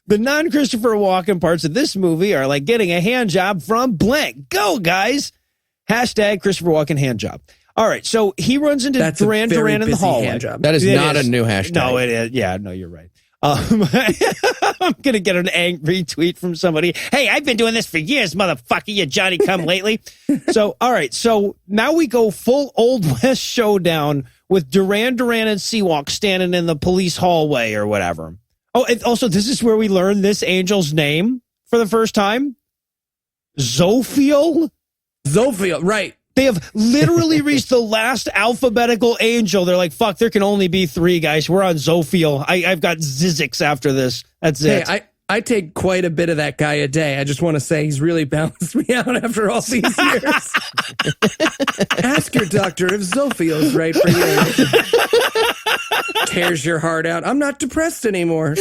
The non-Christopher Walken parts of this movie are like getting a hand job from blank. Go, guys. Hashtag Christopher Walken hand job. All right, so he runs into That's a Duran very in the busy hallway. hand job. That is It not is. a new hashtag. No, it is. Yeah, no, you're right. I'm going to get an angry tweet from somebody. Hey, I've been doing this for years, motherfucker. You Johnny come lately. So, all right. So now we go full Old West showdown with Duran and Seawalk standing in the police hallway or whatever. Oh, and also, this is where we learn this angel's name for the first time. Zophiel? Zophiel, right. They have literally reached the last alphabetical angel. They're like, fuck, there can only be 3 guys. We're on Zophiel. I've got Zizix after this. That's it. Hey, I take quite a bit of that guy a day. I just want to say he's really balanced me out after all these years. Ask your doctor if Zofio's right for you. Tears your heart out. I'm not depressed anymore.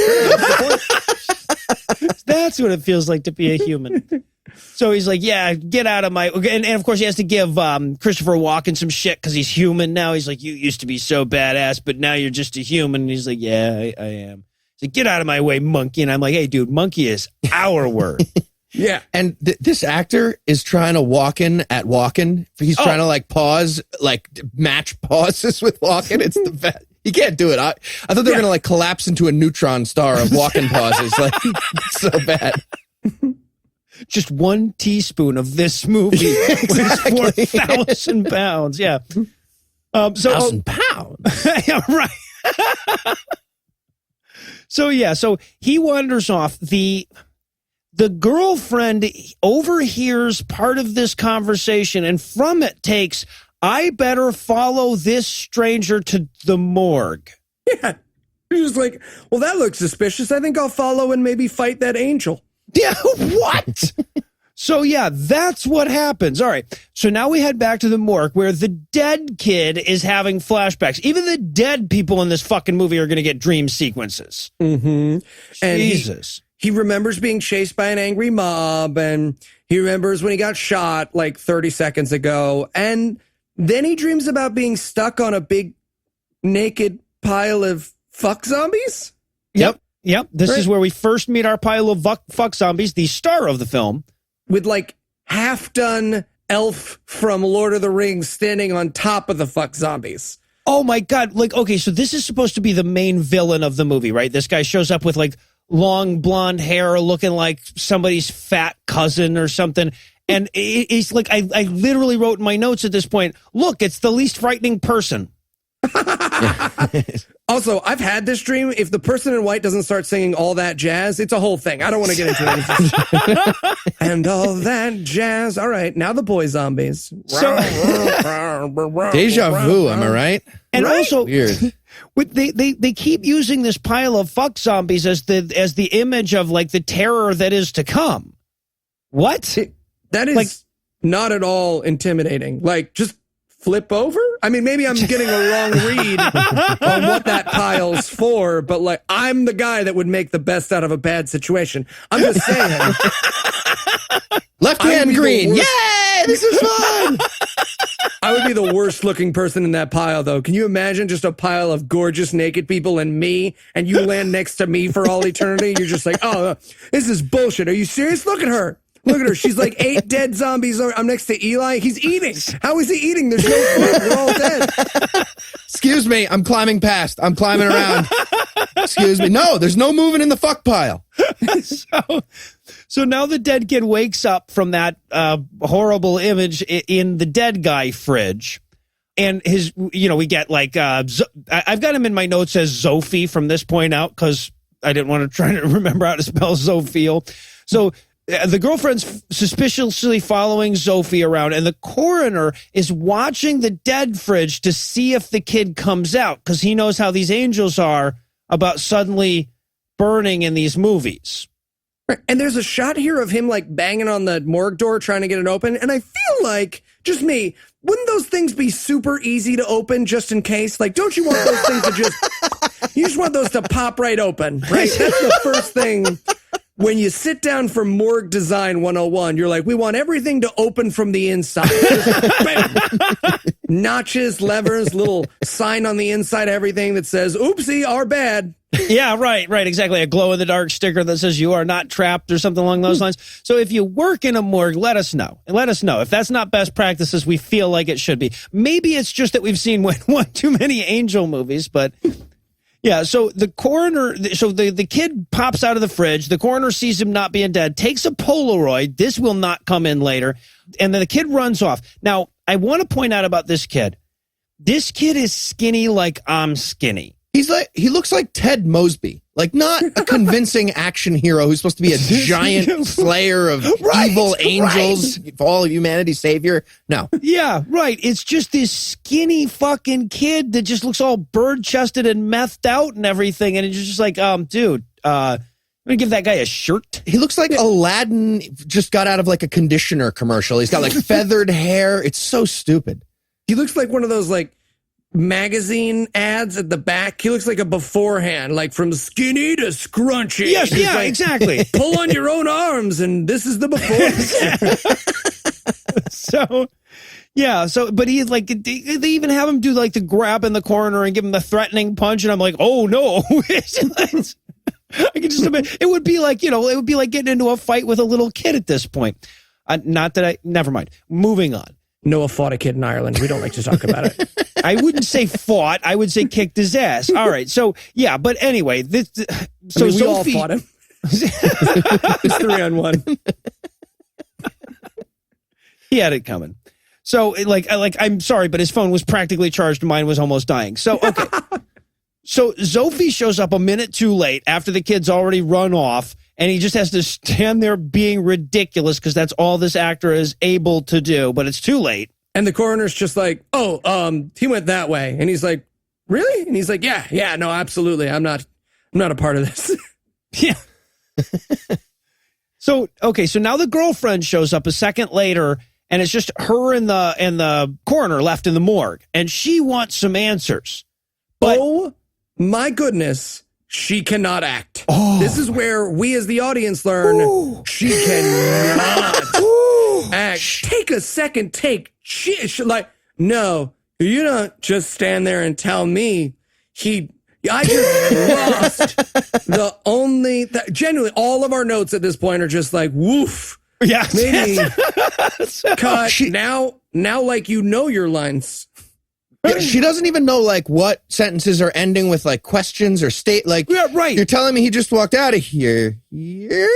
That's what it feels like to be a human. So he's like, yeah, get out of my... And of course, he has to give Christopher Walken some shit because he's human now. He's like, you used to be so badass, but now you're just a human. And he's like, yeah, I am. He's like, get out of my way, monkey. And I'm like, hey, dude, monkey is our word. Yeah. And this actor is trying to Walken at Walken. He's trying to like pause, like match pauses with Walken. It's the best. He can't do it. I thought they were going to like collapse into a neutron star of Walken pauses. Like, so bad. Just 1 teaspoon of this movie Exactly. weighs 4,000 pounds. Yeah. So 1,000 pounds. yeah, right. So he wanders off. The girlfriend overhears part of this conversation and from it takes, I better follow this stranger to the morgue. Yeah. He was like, well, that looks suspicious. I think I'll follow and maybe fight that angel. Yeah, what? So yeah, that's what happens. All right. So now we head back to the morgue where the dead kid is having flashbacks. Even the dead people in this fucking movie are going to get dream sequences. Mm-hmm. And Jesus. he remembers being chased by an angry mob, and he remembers when he got shot like 30 seconds ago. And then he dreams about being stuck on a big naked pile of fuck zombies. Yep. This is where we first meet our pile of fuck zombies, the star of the film. With like half-done elf from Lord of the Rings standing on top of the fuck zombies. Oh my God. Like, okay, so this is supposed to be the main villain of the movie, right? This guy shows up with like long blonde hair looking like somebody's fat cousin or something. And it's like, I literally wrote in my notes at this point, look, it's the least frightening person. Also, I've had this dream. If the person in white doesn't start singing all that jazz, it's a whole thing. I don't want to get into it. And all that jazz. All right, now the boy zombies. Deja vu, am I right? And also, Weird. they keep using this pile of fuck zombies as the image of like the terror that is to come. What? That is Like- not at all intimidating. Like, just flip over? I mean, maybe I'm getting a wrong read on what that pile's for, but like, I'm the guy that would make the best out of a bad situation. I'm just saying. Left I would hand be the green. worst- Yay! This is fun. I would be the worst looking person in that pile, though. Can you imagine just a pile of gorgeous naked people and me, and you land next to me for all eternity? You're just like, oh, this is bullshit. Are you serious? Look at her. Look at her. She's like 8 dead zombies. I'm next to Eli. He's eating. How is he eating? There's no food. We're all dead. Excuse me. I'm climbing past. I'm climbing around. Excuse me. No, there's no moving in the fuck pile. So now the dead kid wakes up from that horrible image in the dead guy fridge. And his, we get like, I've got him in my notes as Zophie from this point out because I didn't want to try to remember how to spell Zophiel. So the girlfriend's suspiciously following Zophie around, and the coroner is watching the dead fridge to see if the kid comes out because he knows how these angels are about suddenly burning in these movies. And there's a shot here of him like banging on the morgue door trying to get it open. And I feel like, just me, wouldn't those things be super easy to open just in case? Like, don't you want those things to you just want those to pop right open, right? That's the first thing. When you sit down for Morgue Design 101, you're like, we want everything to open from the inside. Notches, levers, little sign on the inside of everything that says, oopsie, our bad. Yeah, right, exactly. A glow-in-the-dark sticker that says you are not trapped or something along those lines. So if you work in a morgue, let us know. And let us know. If that's not best practices, we feel like it should be. Maybe it's just that we've seen one too many angel movies, but... Yeah, so the coroner, the kid pops out of the fridge. The coroner sees him not being dead, takes a Polaroid. This will not come in later. And then the kid runs off. Now, I want to point out about this kid. This kid is skinny like I'm skinny. He looks like Ted Mosby, like not a convincing action hero who's supposed to be a giant slayer of evil angels, all of humanity's savior. No. Yeah, right. It's just this skinny fucking kid that just looks all bird-chested and methed out and everything. And it's just like, dude, I'm gonna give that guy a shirt. He looks like Aladdin just got out of like a conditioner commercial. He's got like feathered hair. It's so stupid. He looks like one of those like magazine ads at the back. He looks like a beforehand, like from skinny to scrunchy. Yes, He's yeah, like, exactly. Pull on your own arms, and this is the before. So, yeah. So, but he like they even have him do like the grab in the corner and give him the threatening punch, and I'm like, oh no. I can just imagine. It would be like, it would be like getting into a fight with a little kid at this point. Never mind. Moving on. Noah fought a kid in Ireland. We don't like to talk about it. I wouldn't say fought. I would say kicked his ass. All right. So, yeah. But anyway, we all fought him. It's 3-on-1. He had it coming. So, I'm sorry, but his phone was practically charged. Mine was almost dying. So, okay. So, Sophie shows up a minute too late after the kid's already run off, and he just has to stand there being ridiculous because that's all this actor is able to do, but it's too late. And the coroner's just like, he went that way. And he's like, really? And he's like, yeah, no, absolutely. I'm not a part of this. Yeah. So now the girlfriend shows up a second later, and it's just her and the coroner left in the morgue, and she wants some answers. But, oh my goodness, she cannot act. This is where we as the audience learn she cannot act. Take a second take. She like, no, you don't just stand there and tell me I just lost genuinely all of our notes at this point are just like, woof. Yeah. Maybe cut. Now like your lines. Yeah, she doesn't even know like what sentences are ending with like questions or state like. Yeah, right. You're telling me he just walked out of here. Yeah,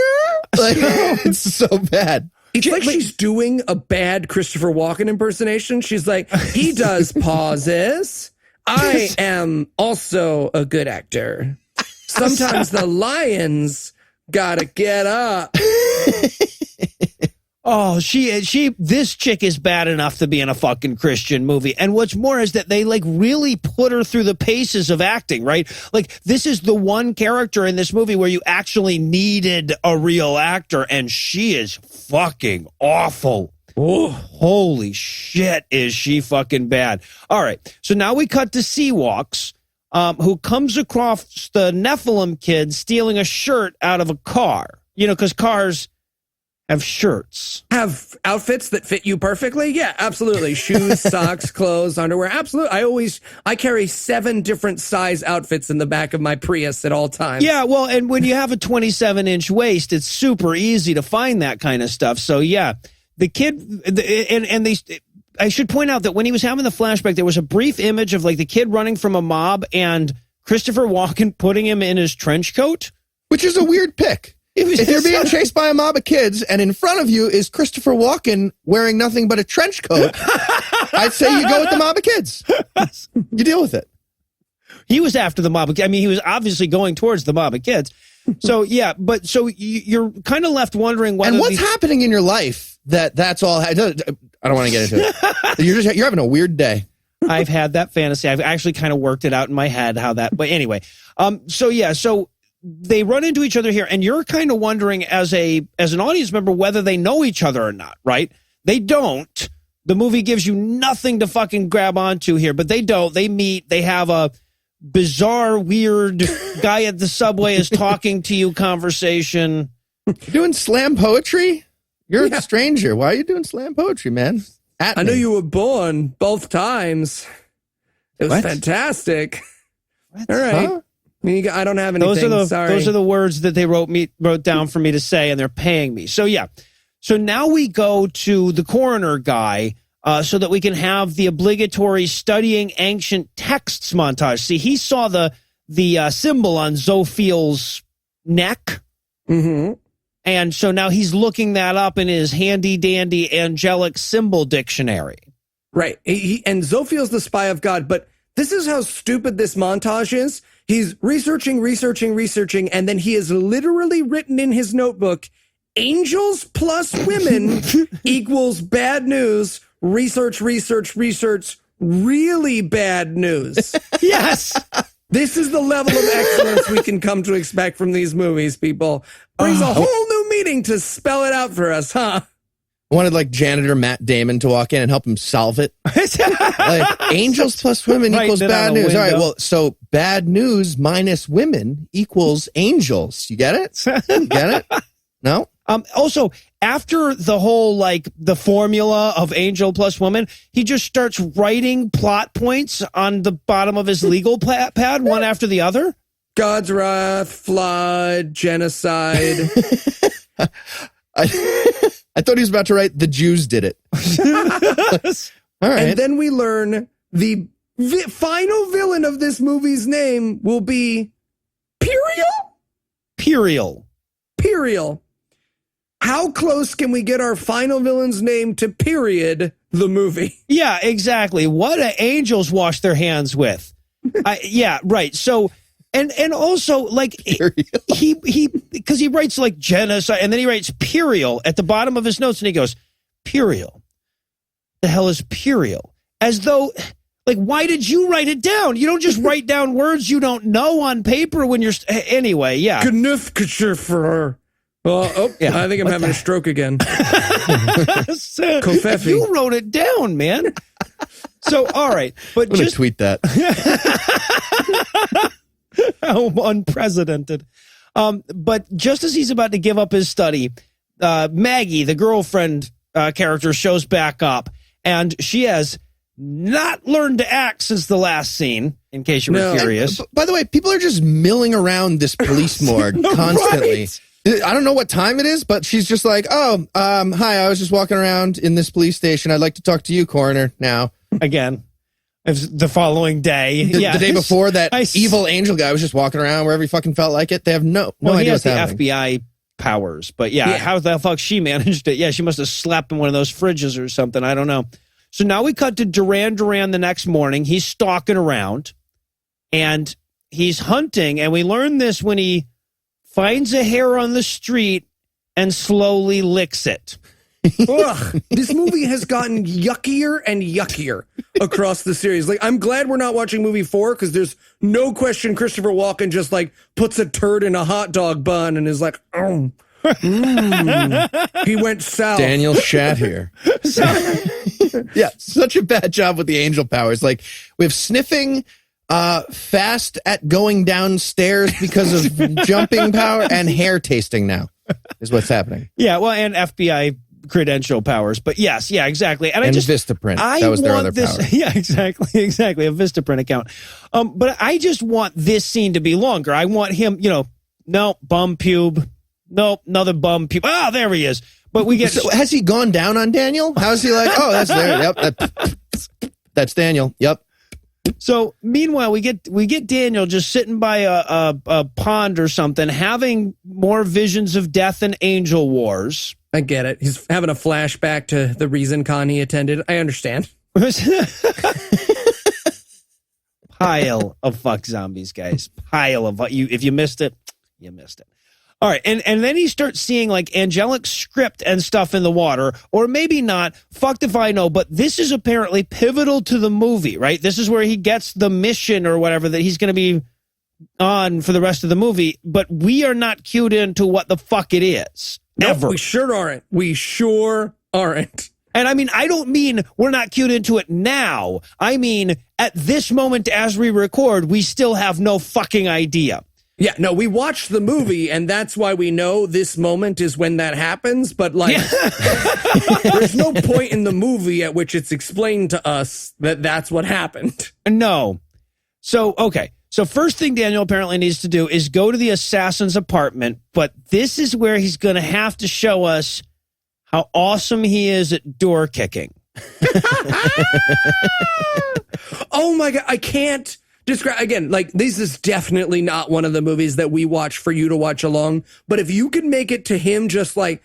like it's so bad. It's like she's doing a bad Christopher Walken impersonation. She's like, he does pauses. I am also a good actor. Sometimes the lions gotta get up. Oh, this chick is bad enough to be in a fucking Christian movie. And what's more is that they like really put her through the paces of acting, right? Like this is the one character in this movie where you actually needed a real actor, and she is fucking awful. Oh, holy shit, is she fucking bad. All right. So now we cut to Seawalks, who comes across the Nephilim kid stealing a shirt out of a car, because cars have shirts. Have outfits that fit you perfectly? Yeah, absolutely. Shoes, socks, clothes, underwear. Absolutely. I carry 7 different size outfits in the back of my Prius at all times. Yeah, well, and when you have a 27-inch waist, it's super easy to find that kind of stuff. So, yeah, the kid, I should point out that when he was having the flashback, there was a brief image of like the kid running from a mob and Christopher Walken putting him in his trench coat. Which is a weird pick. If you're being chased by a mob of kids and in front of you is Christopher Walken wearing nothing but a trench coat, I'd say you go with the mob of kids. You deal with it. He was after the mob. I mean, he was obviously going towards the mob of kids. So, yeah, but so you're kind of left wondering whether. And what's happening in your life that's all. I don't want to get into it. You're having a weird day. I've had that fantasy. I've actually kind of worked it out in my head how that. But anyway, so they run into each other here, and you're kind of wondering as an audience member whether they know each other or not, right? They don't. The movie gives you nothing to fucking grab onto here, but they don't. They meet. They have a bizarre, weird guy at the subway is talking to you conversation. You're doing slam poetry? You're a stranger. Why are you doing slam poetry, man? I know you were born both times. It was fantastic. What? All right. Huh? I don't have anything. Sorry. Those are the words that they wrote down for me to say, and they're paying me. So yeah. So now we go to the coroner guy so that we can have the obligatory studying ancient texts montage. See, he saw the symbol on Zophiel's neck. Mm-hmm. And so now he's looking that up in his handy-dandy angelic symbol dictionary. Right. And Zophiel's the spy of God, but this is how stupid this montage is. He's researching, and then he has literally written in his notebook, angels plus women equals bad news, research, really bad news. Yes. This is the level of excellence we can come to expect from these movies, people. Brings a whole new meaning to spell it out for us, huh? I wanted like janitor Matt Damon to walk in and help him solve it. Like angels plus women equals bad news. All right, well, so bad news minus women equals angels. You get it? You get it? No? Also, after the whole, like, the formula of angel plus woman, he just starts writing plot points on the bottom of his legal pad, one after the other. God's wrath, flood, genocide. I thought he was about to write the Jews did it. All right. And then we learn the final villain of this movie's name will be Perial. How close can we get our final villain's name to Period, the movie? Yeah, exactly. What do angels wash their hands with? Yeah, right. So, and also, like, he because he writes, like, genocide, and then he writes Perial at the bottom of his notes, and he goes, Perial. The hell is Perial? As though, like, why did you write it down? You don't just write down words you don't know on paper when you're, anyway, yeah. Knufkescher. Yeah. I think I'm having a stroke again. Kofefi. You wrote it down, man. So, all right. But I'm going to tweet that. How unprecedented. But just as he's about to give up his study, Maggie, the girlfriend character, shows back up, and she has not learned to act since the last scene, in case you were curious. By the way, people are just milling around this police morgue constantly. Right. I don't know what time it is, but she's just like, hi, I was just walking around in this police station. I'd like to talk to you, coroner, now. Again, the following day. The day before, that evil angel guy was just walking around wherever he fucking felt like it. They have no idea what's happening. He has the FBI powers, but how the fuck she managed it? Yeah, she must have slept in one of those fridges or something. I don't know. So now we cut to Duran Duran the next morning. He's stalking around, and he's hunting, and we learn this when he finds a hair on the street and slowly licks it. Ugh, this movie has gotten yuckier and yuckier across the series. Like, I'm glad we're not watching movie 4, because there's no question Christopher Walken just, like, puts a turd in a hot dog bun and is like, he went south. Daniel shat here. Yeah, such a bad job with the angel powers. Like, we have sniffing, fast at going downstairs because of jumping power, and hair tasting now is what's happening. Yeah, well, and FBI credential powers, but yes, yeah, exactly. And Vistaprint. That was their other power. Yeah, exactly, a Vistaprint account. But I just want this scene to be longer. I want him, no, bum pube. Nope, another bum pube. Oh, there he is. But we get. So has he gone down on Daniel? How's he like? Oh, that's there. Yep, that's Daniel. Yep. So meanwhile, we get Daniel just sitting by a pond or something, having more visions of death and angel wars. I get it. He's having a flashback to the reason con he attended. I understand. Pile of fuck zombies, guys. Pile of you. If you missed it, you missed it. All right, and then he starts seeing, like, angelic script and stuff in the water, or maybe not, fucked if I know, but this is apparently pivotal to the movie, right? This is where he gets the mission or whatever that he's going to be on for the rest of the movie, but we are not cued into what the fuck it is. Ever. Nope, we sure aren't. We sure aren't. And I mean, I don't mean we're not cued into it now. I mean, at this moment as we record, we still have no fucking idea. Yeah, no, we watched the movie, and that's why we know this moment is when that happens, but, like, there's no point in the movie at which it's explained to us that that's what happened. No. So, okay. So first thing Daniel apparently needs to do is go to the assassin's apartment, but this is where he's going to have to show us how awesome he is at door kicking. Oh, my God, I can't describe, again, like, this is definitely not one of the movies that we watch for you to watch along, but if you could make it to him just like,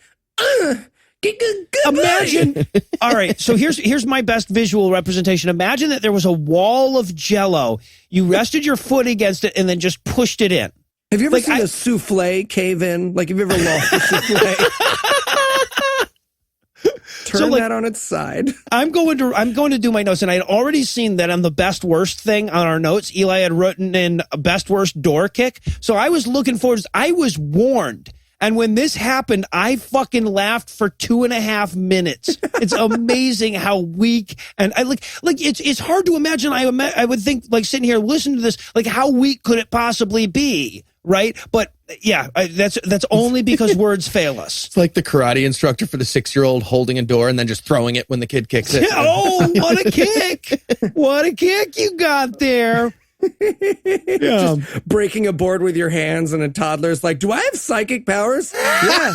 imagine, all right, so here's my best visual representation. Imagine that there was a wall of Jell-O, you rested your foot against it and then just pushed it in. Have you ever seen a souffle cave in? Like, have you ever lost a souffle? Turn that on its side. I'm going to do my notes, and I had already seen that on the best worst thing on our notes, Eli had written in best worst door kick. So I was looking forward. I was warned. And when this happened, I fucking laughed for 2.5 minutes. It's amazing how weak and I like it's hard to imagine. I would think like sitting here listening to this, like how weak could it possibly be? Right. But yeah, that's only because words fail us. It's like the karate instructor for the 6-year-old holding a door and then just throwing it when the kid kicks it. Oh, what a kick. What a kick you got there. Yeah. Just breaking a board with your hands, and a toddler's like, do I have psychic powers? Yeah.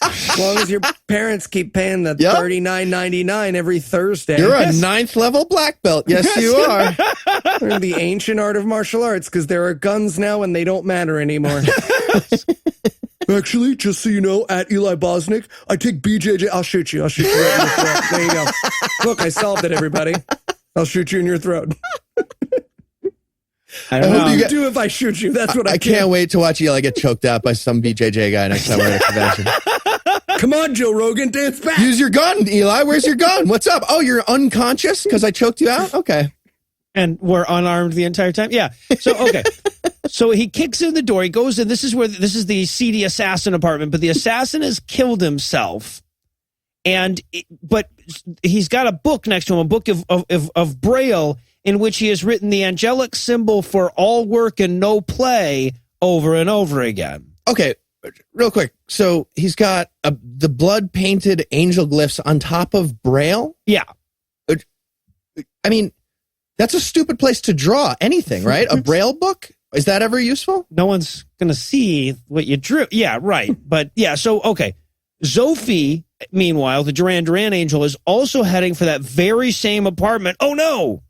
As long as your parents keep paying the $39.99 every Thursday. You're a 9th level black belt. Yes, you are. Learn the ancient art of martial arts because there are guns now and they don't matter anymore. Actually, just so you know, at Eli Bosnick, I take BJJ. I'll shoot you. I'll shoot you right in your throat. There you go. Look, I solved it, everybody. I'll shoot you in your throat. I don't know. What do you do if I shoot you? That's what I can't wait to watch Eli get choked out by some BJJ guy next time we're at a convention. Come on, Joe Rogan, dance back. Use your gun, Eli. Where's your gun? What's up? Oh, you're unconscious because I choked you out? Okay. And we're unarmed the entire time? Yeah. So, okay. So he kicks in the door. He goes in. This is the seedy assassin apartment, but the assassin has killed himself. But he's got a book next to him, a book of Braille, in which he has written the angelic symbol for all work and no play over and over again. Okay, real quick. So he's got the blood-painted angel glyphs on top of Braille? Yeah. I mean, that's a stupid place to draw anything, right? A Braille book? Is that ever useful? No one's going to see what you drew. Yeah, right. But yeah, so, okay. Sophie, meanwhile, the Duran Duran angel, is also heading for that very same apartment. Oh, no.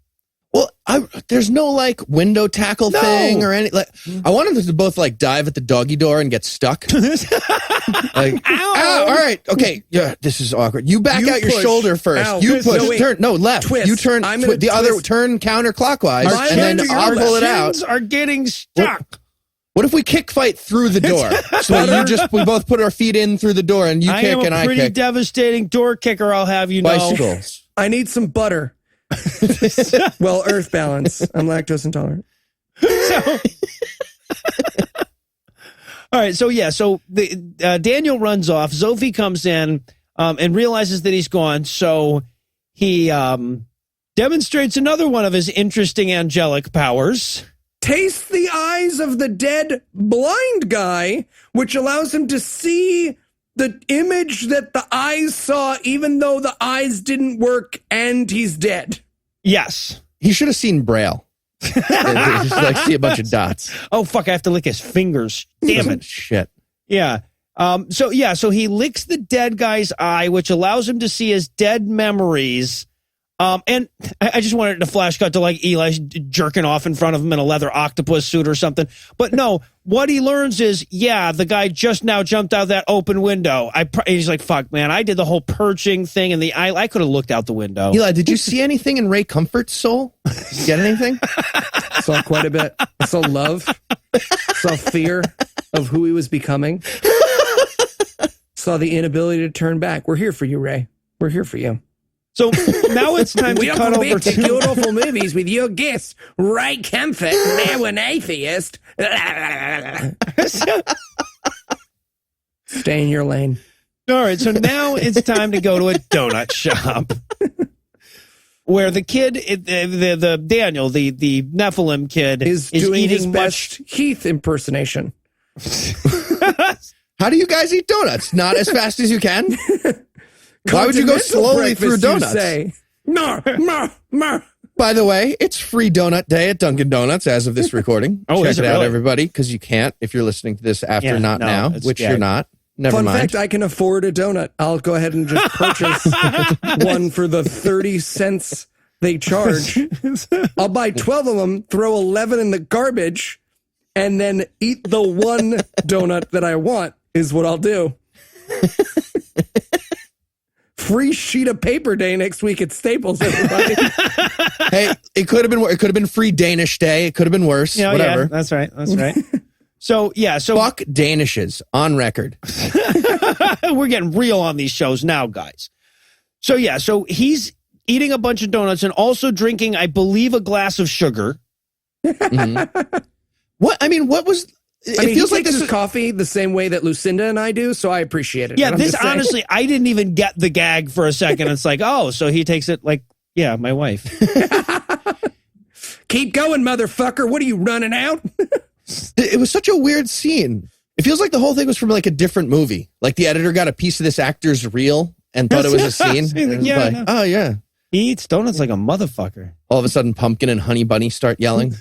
Well, there's no like window tackle thing or any. Like, I wanted them to both like dive at the doggy door and get stuck. Like, ow! All right, okay, yeah, this is awkward. You back out your shoulder first. Ow. You push. No, turn. No, left. Twist. You turn. The other turn counterclockwise, and then I'll pull it out. Are getting stuck. What if we kick fight through the door? So we both put our feet in through the door, and you kick and I kick. I'm a pretty devastating door kicker. I'll have you know. Bicycles. I need some butter. Well, earth balance. I'm lactose intolerant. All right. So yeah. So Daniel runs off. Sophie comes in and realizes that he's gone. So he demonstrates another one of his interesting angelic powers. Taste the eyes of the dead blind guy, which allows him to see the image that the eyes saw, even though the eyes didn't work and he's dead. Yes. He should have seen Braille. Just like see a bunch of dots. Oh, fuck. I have to lick his fingers. Damn it. Shit. Yeah. So he licks the dead guy's eye, which allows him to see his dead memories. And I just wanted to flash cut to like Eli jerking off in front of him in a leather octopus suit or something. But no, what he learns is, yeah, the guy just now jumped out that open window. He's like, fuck, man, I did the whole perching thing in the eye. I could have looked out the window. Eli, did you see anything in Ray Comfort's soul? Did you get anything? Saw quite a bit. I saw love. Saw fear of who he was becoming. Saw the inability to turn back. We're here for you, Ray. We're here for you. So now it's time to cut over to Beautiful Movies with your guest, Ray Comfort, now an atheist. Stay in your lane. All right, so now it's time to go to a donut shop where the kid, the Daniel, the Nephilim kid, is doing eating his best Heath impersonation. How do you guys eat donuts? Not as fast as you can? Why would you go slowly through donuts? By the way, it's free donut day at Dunkin' Donuts as of this recording. Oh, check it out, really? everybody, because you can't if you're listening to this after now, which you're not. Never Fun mind. fact, I can afford a donut. I'll go ahead and just purchase one for the 30 cents they charge. I'll buy 12 of them, throw 11 in the garbage, and then eat the one donut that I want is what I'll do. Free sheet of paper day next week at Staples, everybody. Hey, it could have been free Danish day. It could have been worse. Whatever. Yeah, that's right. That's right. So fuck Danishes on record. We're getting real on these shows now, guys. So he's eating a bunch of donuts and also drinking, I believe, a glass of sugar. Mm-hmm. What was... It feels like this is coffee the same way that Lucinda and I do, so I appreciate it. Yeah, this honestly, I didn't even get the gag for a second. It's like, oh, so he takes it like, yeah, my wife. Keep going, motherfucker. What are you running out? It was such a weird scene. It feels like the whole thing was from like a different movie. Like the editor got a piece of this actor's reel and thought it was a scene. Oh, yeah. He eats donuts like a motherfucker. All of a sudden, Pumpkin and Honey Bunny start yelling.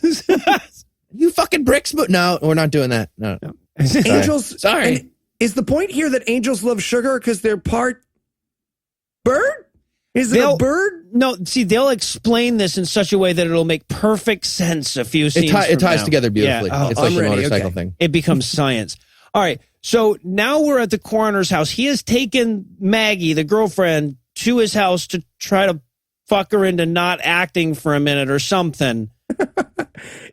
You fucking bricks, but no, we're not doing that. No. Angels. Sorry. And is the point here that angels love sugar because they're part bird? Is it a bird? No, see, they'll explain this in such a way that it'll make perfect sense a few scenes It ties now. together beautifully. Yeah. It's like I'm a ready. motorcycle Okay. thing. It becomes science. All right, so now we're at the coroner's house. He has taken Maggie, the girlfriend, to his house to try to fuck her into not acting for a minute or something.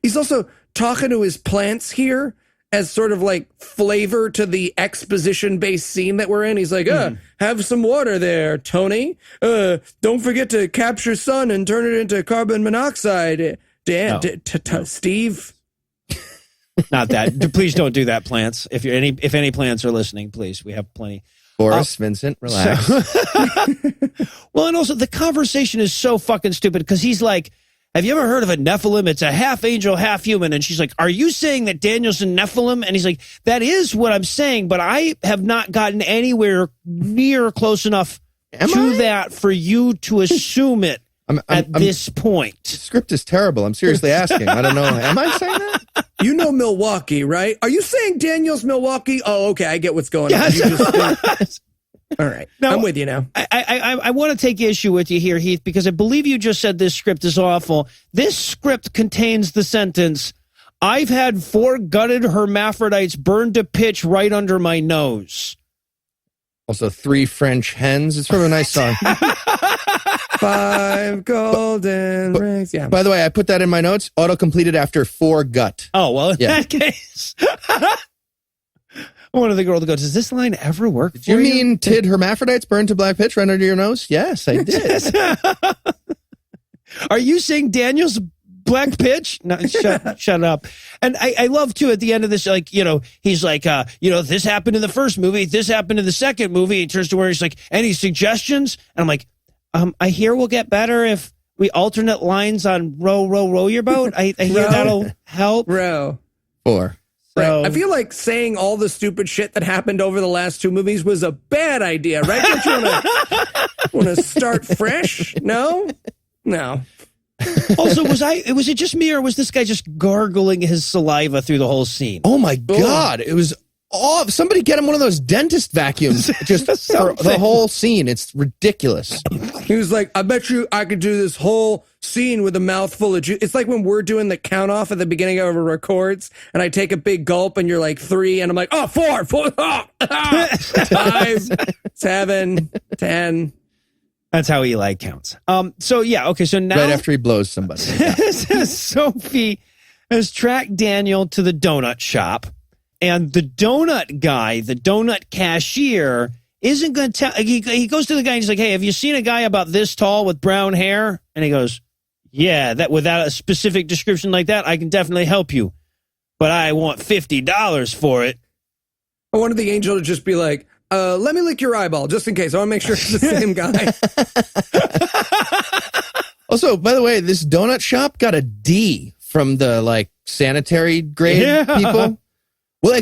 He's also talking to his plants here as sort of like flavor to the exposition-based scene that we're in. He's like, have some water there, Tony. Don't forget to capture sun and turn it into carbon monoxide. Steve. Not that. Please don't do that, plants. If any plants are listening, please. We have plenty. Boris, Vincent, relax. Well, and also the conversation is so fucking stupid because he's like, have you ever heard of a Nephilim? It's a half angel, half human. And she's like, are you saying that Daniel's a Nephilim? And he's like, that is what I'm saying, but I have not gotten anywhere near close enough to that for you to assume it at this point. The script is terrible. I'm seriously asking. I don't know. Am I saying that? You know Milwaukee, right? Are you saying Daniel's Milwaukee? Oh, okay. I get what's going on. You just all right. Now, I'm with you now. I want to take issue with you here, Heath, because I believe you just said this script is awful. This script contains the sentence, I've had 4 gutted hermaphrodites burned to pitch right under my nose. Also, 3 French hens. It's from a nice song. 5 golden rings. Yeah. By the way, I put that in my notes. Auto-completed after 4 gut. Oh, well, in that case. One of the girls goes, does this line ever work Did you mean tid hermaphrodites burned to black pitch right under your nose? Yes, I did. Are you saying Daniel's black pitch? No, shut up. And I love, too, at the end of this, like, he's like, this happened in the first movie. This happened in the second movie. He turns to where he's like, any suggestions? And I'm like, I hear we'll get better if we alternate lines on row your boat. I hear that'll help. Row. 4. So, I feel like saying all the stupid shit that happened over the last 2 movies was a bad idea, right? Don't you want to start fresh? No. Also, was it just me, or was this guy just gargling his saliva through the whole scene? Oh my God. It was off. Somebody get him one of those dentist vacuums just for the whole scene. It's ridiculous. He was like, I bet you I could do this whole scene with a mouthful of juice. It's like when we're doing the count off at the beginning of our records and I take a big gulp and you're like 3 and I'm like, oh, 4, 5, 7, 10. That's how Eli counts. So now Right after he blows somebody. Sophie has tracked Daniel to the donut shop, and the donut guy, the donut cashier, isn't going to tell. He goes to the guy and he's like, hey, have you seen a guy about this tall with brown hair? And he goes, yeah, that without a specific description like that, I can definitely help you. But I want $50 for it. I wanted the angel to just be like, let me lick your eyeball just in case. I want to make sure it's the same guy. Also, by the way, this donut shop got a D from the sanitary grade people. Well,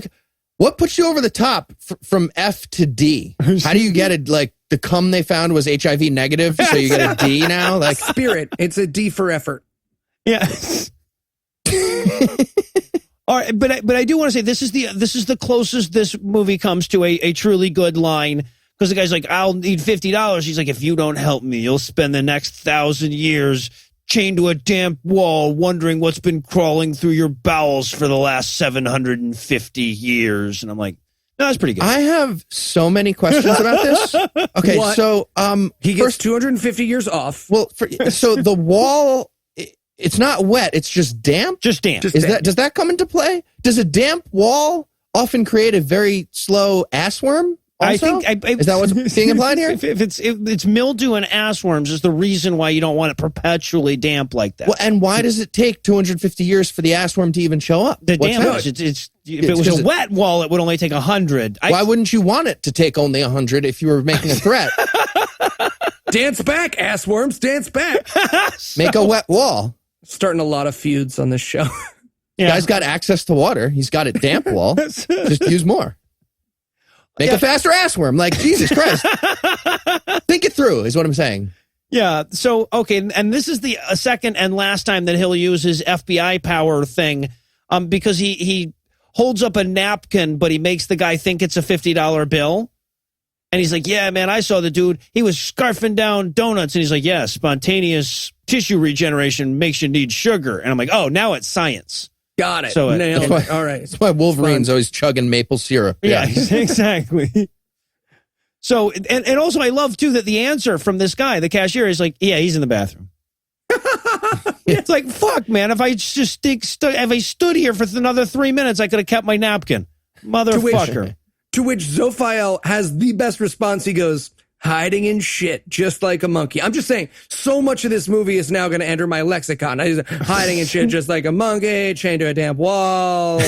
what puts you over the top from F to D? How do you get it? The cum they found was HIV negative, so you get a D now? Spirit. It's a D for effort. Yeah. All right, but I do want to say this is the closest this movie comes to a truly good line, because the guy's like, I'll need $50. He's like, if you don't help me, you'll spend the next 1,000 years chained to a damp wall, wondering what's been crawling through your bowels for the last 750 years. And I'm like, no, that's pretty good. I have so many questions about this. Okay, What? so He gets 250 years off. well, so the wall, it's not wet; it's just damp. Just damp. Does that come into play? Does a damp wall often create a very slow ass worm? Also? Is that what's being implied here? If it's mildew and ass worms is the reason why you don't want it perpetually damp like that. Well, and why does it take 250 years for the ass worm to even show up? The What's damage. that? If it was a wet wall, it would only take 100. Why wouldn't you want it to take only 100 if you were making a threat? Dance back, ass worms, dance back. Make a wet wall. Starting a lot of feuds on this show. Yeah. Guy's got access to water. He's got a damp wall. Just use more. Make a faster ass worm. Like, Jesus Christ. Think it through is what I'm saying. Yeah. So, okay. And this is the second and last time that he'll use his FBI power thing because he holds up a napkin, but he makes the guy think it's a $50 bill. And he's like, yeah, man, I saw the dude. He was scarfing down donuts. And he's like, yeah, spontaneous tissue regeneration makes you need sugar. And I'm like, oh, now it's science. Got it. So Nailed it. All right. That's why Wolverine's always chugging maple syrup. Yeah, exactly. So, and also I love, too, that the answer from this guy, the cashier, is like, yeah, he's in the bathroom. It's like, fuck, man, if I just if I stood here for another 3 minutes, I could have kept my napkin. Motherfucker. To which Zophiel has the best response. He goes, hiding in shit, just like a monkey. I'm just saying, so much of this movie is now going to enter my lexicon. Hiding in shit, just like a monkey, chained to a damp wall.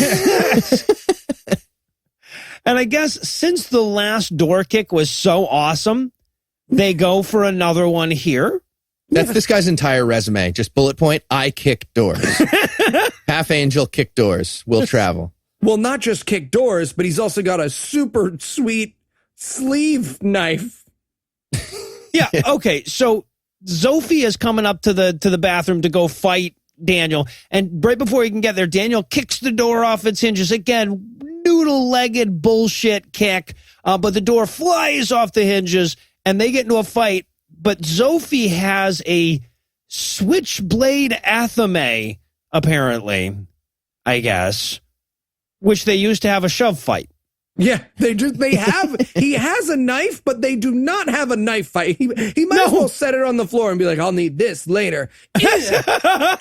And I guess since the last door kick was so awesome, they go for another one here. That's this guy's entire resume. Just bullet point, I kick doors. Half angel, kick doors, will travel. Well, not just kick doors, but he's also got a super sweet sleeve knife. Yeah. Okay. So Sophie is coming up to the bathroom to go fight Daniel, and right before he can get there, Daniel kicks the door off its hinges again. Noodle-legged bullshit kick, but the door flies off the hinges, and they get into a fight. But Sophie has a switchblade athame, apparently, I guess, which they used to have a shove fight. Yeah, he has a knife, but they do not have a knife fight. He might as well set it on the floor and be like, I'll need this later. Well,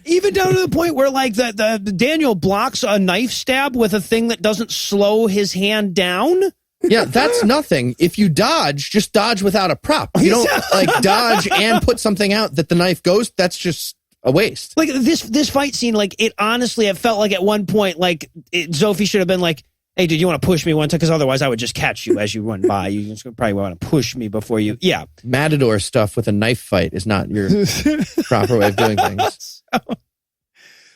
even down to the point where like the Daniel blocks a knife stab with a thing that doesn't slow his hand down. Yeah, that's nothing. If you dodge, just dodge without a prop. You don't like dodge and put something out that the knife goes. That's just a waste. Like this fight scene, like it honestly, it felt like at one point, like Sophie should have been like, "Hey, dude, you want to push me one time? Because otherwise, I would just catch you as you run by. You just probably want to push me before you." Yeah, Matador stuff with a knife fight is not your proper way of doing things.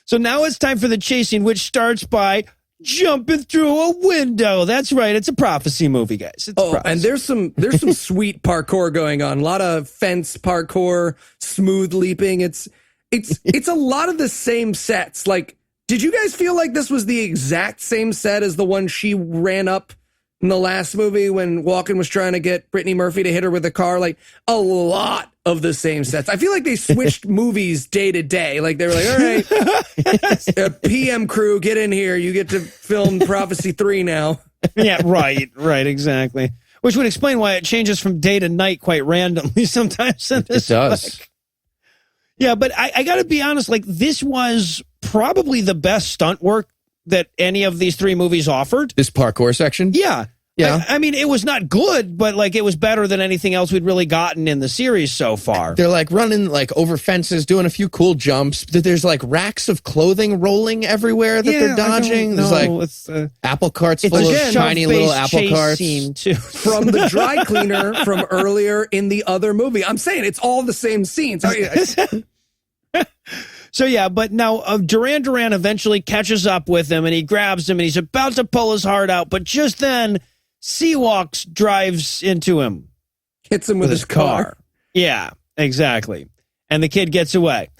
So now it's time for the chasing, which starts by jumping through a window. That's right. It's a prophecy movie, guys. It's prophecy. And there's some sweet parkour going on. A lot of fence parkour, smooth leaping. It's a lot of the same sets. Like, did you guys feel like this was the exact same set as the one she ran up in the last movie when Walken was trying to get Brittany Murphy to hit her with a car? Like, a lot of the same sets. I feel like they switched movies day to day. Like, they were like, all right, PM crew, get in here. You get to film Prophecy 3 now. Yeah, right, exactly. Which would explain why it changes from day to night quite randomly sometimes. In this It does. flick. Yeah, but I got to be honest, like, this was probably the best stunt work that any of these three movies offered. This parkour section? Yeah. Yeah. I mean, it was not good, but, like, it was better than anything else we'd really gotten in the series so far. They're, like, running, like, over fences, doing a few cool jumps. There's, like, racks of clothing rolling everywhere that they're dodging. There's, like, apple carts full of tiny little apple carts. Scene too. From the dry cleaner from earlier in the other movie. I'm saying it's all the same scenes. So, yeah, but now Duran Duran eventually catches up with him, and he grabs him, and he's about to pull his heart out, but just then, Seawalks drives into him. Hits him with his car. Yeah, exactly. And the kid gets away.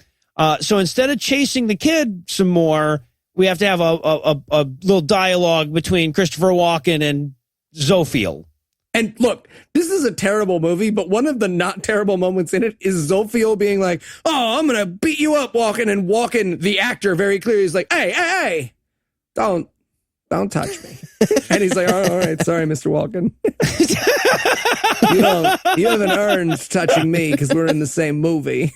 So instead of chasing the kid some more, we have to have a little dialogue between Christopher Walken and Zophiel. And look, this is a terrible movie, but one of the not terrible moments in it is Zophiel being like, "Oh, I'm going to beat you up, Walken." And Walken, the actor, very clearly is like, hey, don't touch me. And he's like, all right, sorry, Mr. Walken. you haven't earned touching me because we're in the same movie.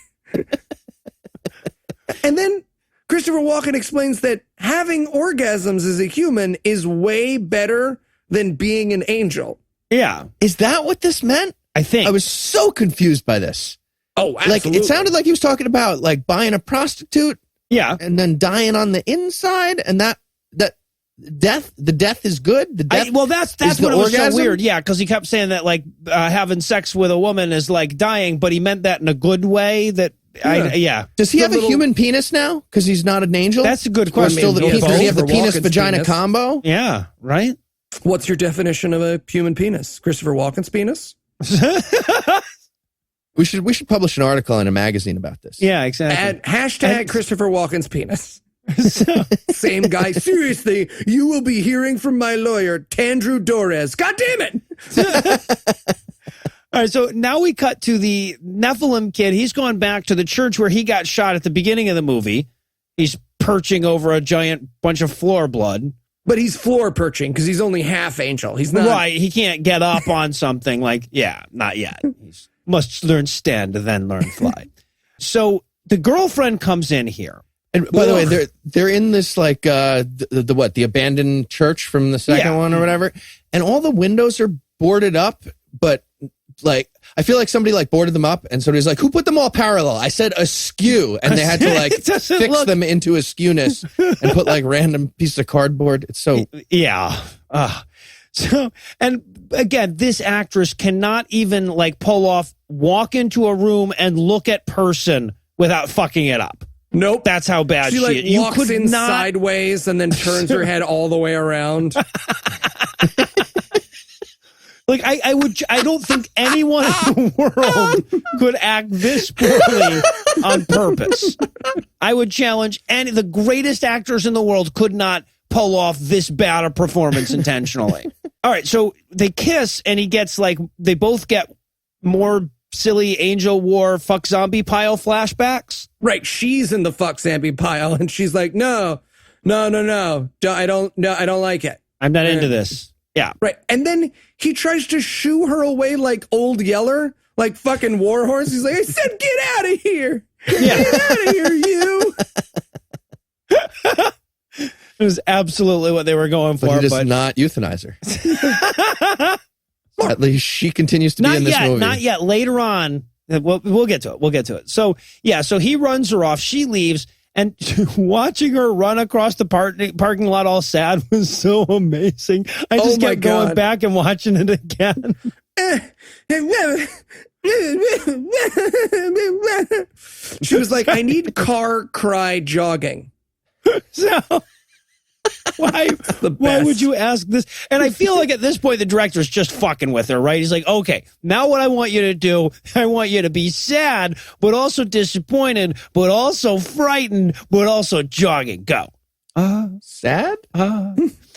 And then Christopher Walken explains that having orgasms as a human is way better than being an angel. Yeah, Is that what this meant? I think. I was so confused by this. Oh, absolutely. Like, it sounded like he was talking about like buying a prostitute yeah. and then dying on the inside, and that the death is good. The death. That's is what the it was orgasm? so weird. Yeah, because he kept saying that like having sex with a woman is like dying, but he meant that in a good way. That Does he have a human penis now? Because he's not an angel. That's a good Or question. still the he has penis, does he have the both. penis Walken's vagina penis. combo? Yeah, right. What's your definition of a human penis? Christopher Walken's penis? We should publish an article in a magazine about this. Yeah, exactly. At hashtag Christopher Walken's penis. Same guy. Seriously, you will be hearing from my lawyer, Tandrew Dorez. God damn it! All right, so now we cut to the Nephilim kid. He's gone back to the church where he got shot at the beginning of the movie. He's perching over a giant bunch of floor blood. But he's floor perching because he's only half angel. He's not. Right, he can't get up on something like, not yet. He must learn stand, then learn fly. So the girlfriend comes in here. And by the way, they're in this like the abandoned church from the second one or whatever, and all the windows are boarded up, but like I feel like somebody like boarded them up, and somebody's like, "Who put them all parallel?" I said askew, and they had to like fix them into askewness and put like random piece of cardboard. It's so So, and again, this actress cannot even like pull off walk into a room and look at person without fucking it up. Nope. That's how bad She like is. You walks could in not sideways and then turns her head all the way around. like I don't think anyone in the world could act this poorly on purpose. I would challenge the greatest actors in the world could not pull off this bad a performance intentionally. All right, so they kiss and he gets like they both get more silly angel war fuck zombie pile flashbacks. Right, she's in the fuck zombie pile, and she's like, no, I don't like it. I'm not into this. Yeah, right. And then he tries to shoo her away like Old Yeller, like fucking Warhorse. He's like, I said, get out of here. Yeah. Get out of here, you. It was absolutely what they were going for, but he does but not euthanize her. At least she continues to be in this movie. Not yet. Later on, we'll get to it. We'll get to it. So he runs her off. She leaves, and watching her run across the parking lot all sad was so amazing. I just kept going back and watching it again. She was like, I need car cry jogging. So why would you ask this? And I feel like at this point the director's just fucking with her, right? He's like, okay, now what I want you to do, I want you to be sad, but also disappointed, but also frightened, but also jogging. Go. Sad?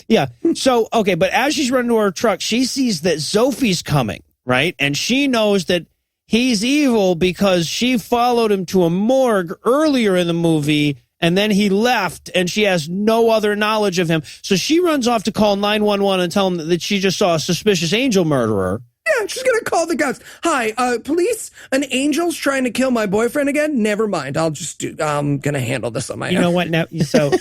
Yeah. So, okay, but as she's running to her truck, she sees that Sophie's coming, right? And she knows that he's evil because she followed him to a morgue earlier in the movie, and then he left, and she has no other knowledge of him. So she runs off to call 911 and tell him that she just saw a suspicious angel murderer. Yeah, she's going to call the cops. Hi, police, an angel's trying to kill my boyfriend again? Never mind. I'm going to handle this on my own. You know what? Now, so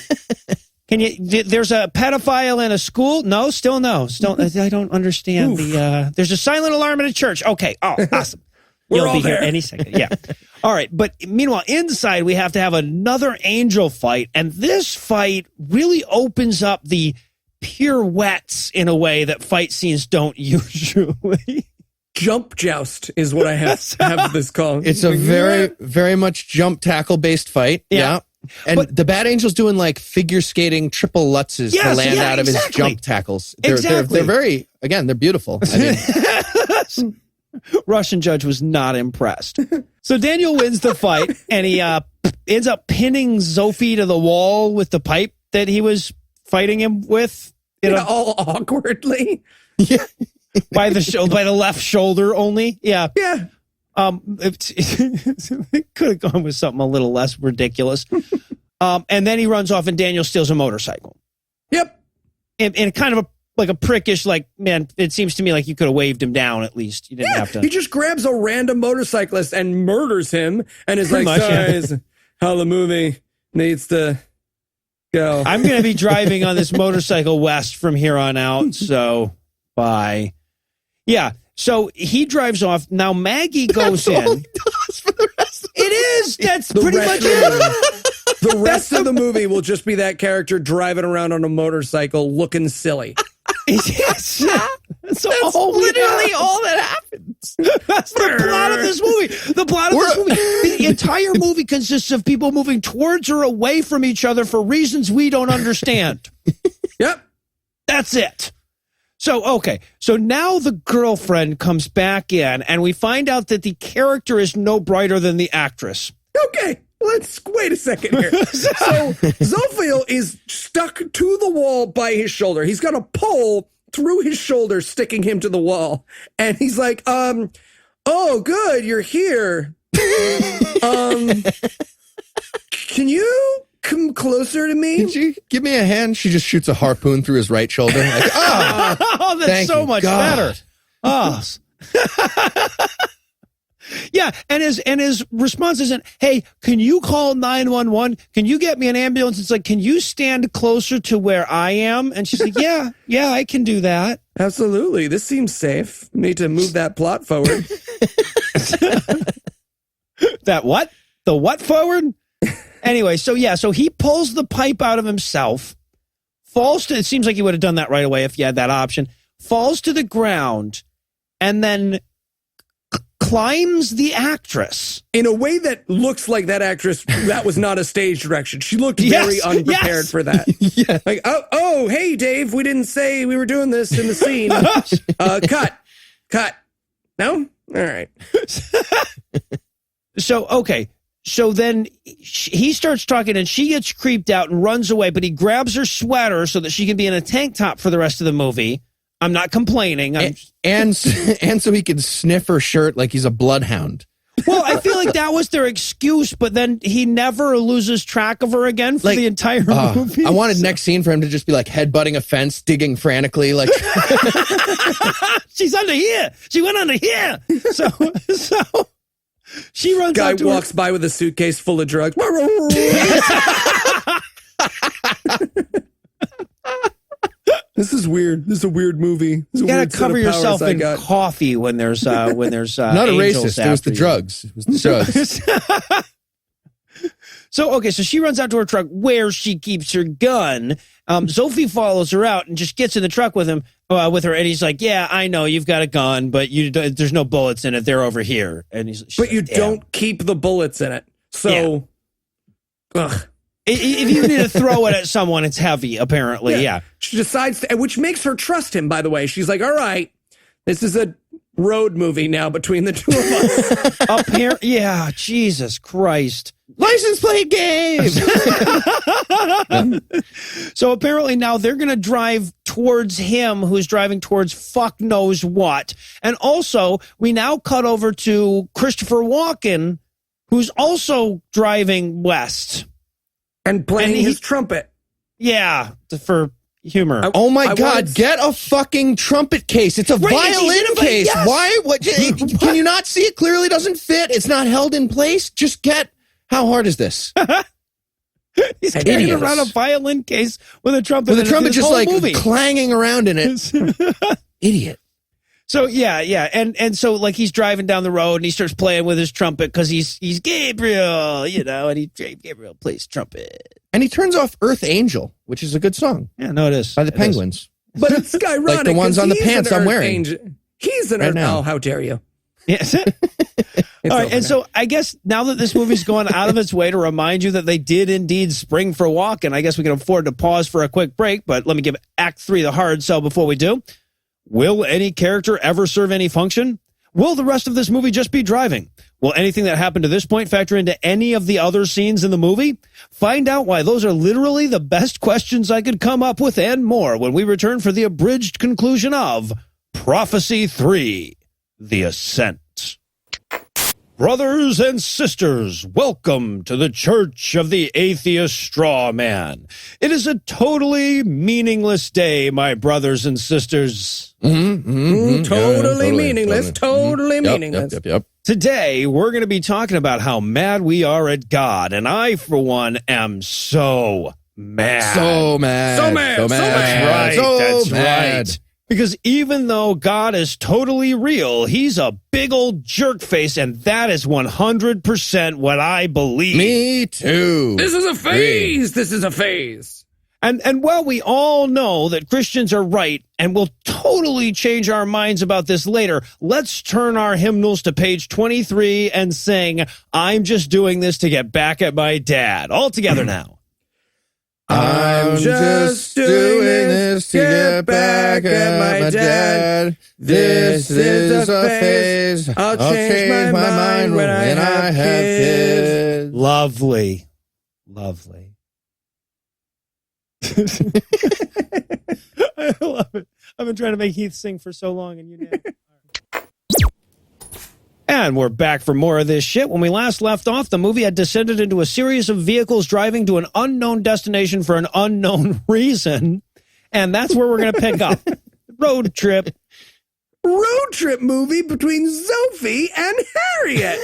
can you, there's a pedophile in a school? No, still no. Still, I don't understand there's a silent alarm in a church. Okay. Oh, awesome. You'll be here any second. Yeah. All right. But meanwhile, inside, we have to have another angel fight. And this fight really opens up the pirouettes in a way that fight scenes don't usually. Jump joust is what I have this called. It's a very, very much jump tackle based fight. Yeah. And the bad angel's doing like figure skating triple lutzes to land out of his jump tackles. They're very, again, they're beautiful. I mean, Russian judge was not impressed. So Daniel wins the fight, and he ends up pinning Sophie to the wall with the pipe that he was fighting him with. All awkwardly. Yeah. by the left shoulder only. Yeah. Yeah. It could have gone with something a little less ridiculous. And then he runs off, and Daniel steals a motorcycle. Yep. And kind of like a prickish, like, man, it seems to me like you could have waved him down at least. You didn't have to. He just grabs a random motorcyclist and murders him and is like, sorry, how the movie needs to go. I'm going to be driving on this motorcycle west from here on out, so spy. Yeah. So he drives off. Now Maggie goes That's all in. he does for the rest of It is. That's The pretty rest much of it. The rest of the movie will just be that character driving around on a motorcycle looking silly. Yes. That's all literally all that happens. That's the plot of this movie. The plot of this movie. The entire movie consists of people moving towards or away from each other for reasons we don't understand. Yep. That's it. So, okay. So now the girlfriend comes back in, and we find out that the character is no brighter than the actress. Okay, let's wait a second here. So Zophiel is stuck to the wall by his shoulder. He's got a pole through his shoulder sticking him to the wall. And he's like, oh, good, you're here. Can you come closer to me? Did you give me a hand? She just shoots a harpoon through his right shoulder. Like, Oh, that's thank so you, much God. better. Oh. Yeah, and his response isn't, "Hey, can you call 911? Can you get me an ambulance?" It's like, "Can you stand closer to where I am?" And she's like, "Yeah, I can do that." Absolutely. This seems safe. Need to move that plot forward. That what? The what forward? Anyway, so he pulls the pipe out of himself, falls to, it seems like he would have done that right away if he had that option, falls to the ground, and then climbs the actress. In a way that looks like that actress, that was not a stage direction. She looked very Yes, unprepared yes. for that. Yeah. Like, oh, hey, Dave, we didn't say we were doing this in the scene. Cut. No? All right. So, okay. So then he starts talking and she gets creeped out and runs away, but he grabs her sweater so that she can be in a tank top for the rest of the movie. I'm not complaining. and so he can sniff her shirt like he's a bloodhound. Well, I feel like that was their excuse, but then he never loses track of her again for the entire movie. I wanted next scene for him to just be like headbutting a fence, digging frantically, like She's under here. She went under here. So she runs Guy out to walks by with a suitcase full of drugs. This is weird. This is a weird movie. You gotta cover yourself in coffee when there's not a angels racist. It was the after you. drugs. It was the drugs. So she runs out to her truck where she keeps her gun. Sophie follows her out and just gets in the truck with her, and he's like, "Yeah, I know you've got a gun, but there's no bullets in it. They're over here." And But you don't keep the bullets in it. So, ugh. If you need to throw it at someone, it's heavy. Apparently, yeah. She decides, which makes her trust him. By the way, she's like, "All right, this is a road movie now between the two of us." Yeah, Jesus Christ. License plate game. So apparently now they're going to drive towards him, who's driving towards fuck knows what. And also, we now cut over to Christopher Walken, who's also driving west. And playing his trumpet. Yeah, for humor. Oh my God! Get a fucking trumpet case. It's a violin case. Yes. Why? What? Can you not see? It clearly doesn't fit. It's not held in place. Just get. How hard is this? He's carrying around a violin case with a trumpet. With a trumpet just like movie. clanging around in it. Idiot. So yeah, and so like he's driving down the road and he starts playing with his trumpet because he's Gabriel, and Gabriel plays trumpet. And he turns off Earth Angel, which is a good song. Yeah, no, it is by the Penguins. But it's ironic. Like the ones on the pants I'm wearing. He's an right now. Oh, how dare you? Yes. All right, and so I guess now that this movie's going out of its way to remind you that they did indeed spring for Walken, I guess we can afford to pause for a quick break, but let me give Act 3 the hard sell before we do. Will any character ever serve any function? Will the rest of this movie just be driving? Will anything that happened to this point factor into any of the other scenes in the movie? Find out why those are literally the best questions I could come up with and more when we return for the abridged conclusion of Prophecy 3, The Ascent. Brothers and sisters, welcome to the Church of the Atheist Straw Man. It is a totally meaningless day, my brothers and sisters. Totally meaningless. Totally meaningless. Yep. Today, we're going to be talking about how mad we are at God, and I, for one, am so mad. So mad. So mad. That's right. So That's mad. right. Because even though God is totally real, he's a big old jerk face, and that is 100% what I believe. Me too. This is a phase. This is a phase. And while we all know that Christians are right, and we'll totally change our minds about this later, let's turn our hymnals to page 23 and sing, I'm just doing this to get back at my dad. All together now. I'm just doing this to get back at my dad. This is a phase. I'll change my mind when I have kids. Lovely. Lovely. I love it. I've been trying to make Heath sing for so long, and you nailed it. And we're back for more of this shit. When we last left off, the movie had descended into a series of vehicles driving to an unknown destination for an unknown reason. And that's where we're going to pick up. Road trip. Road trip movie between Sophie and Harriet.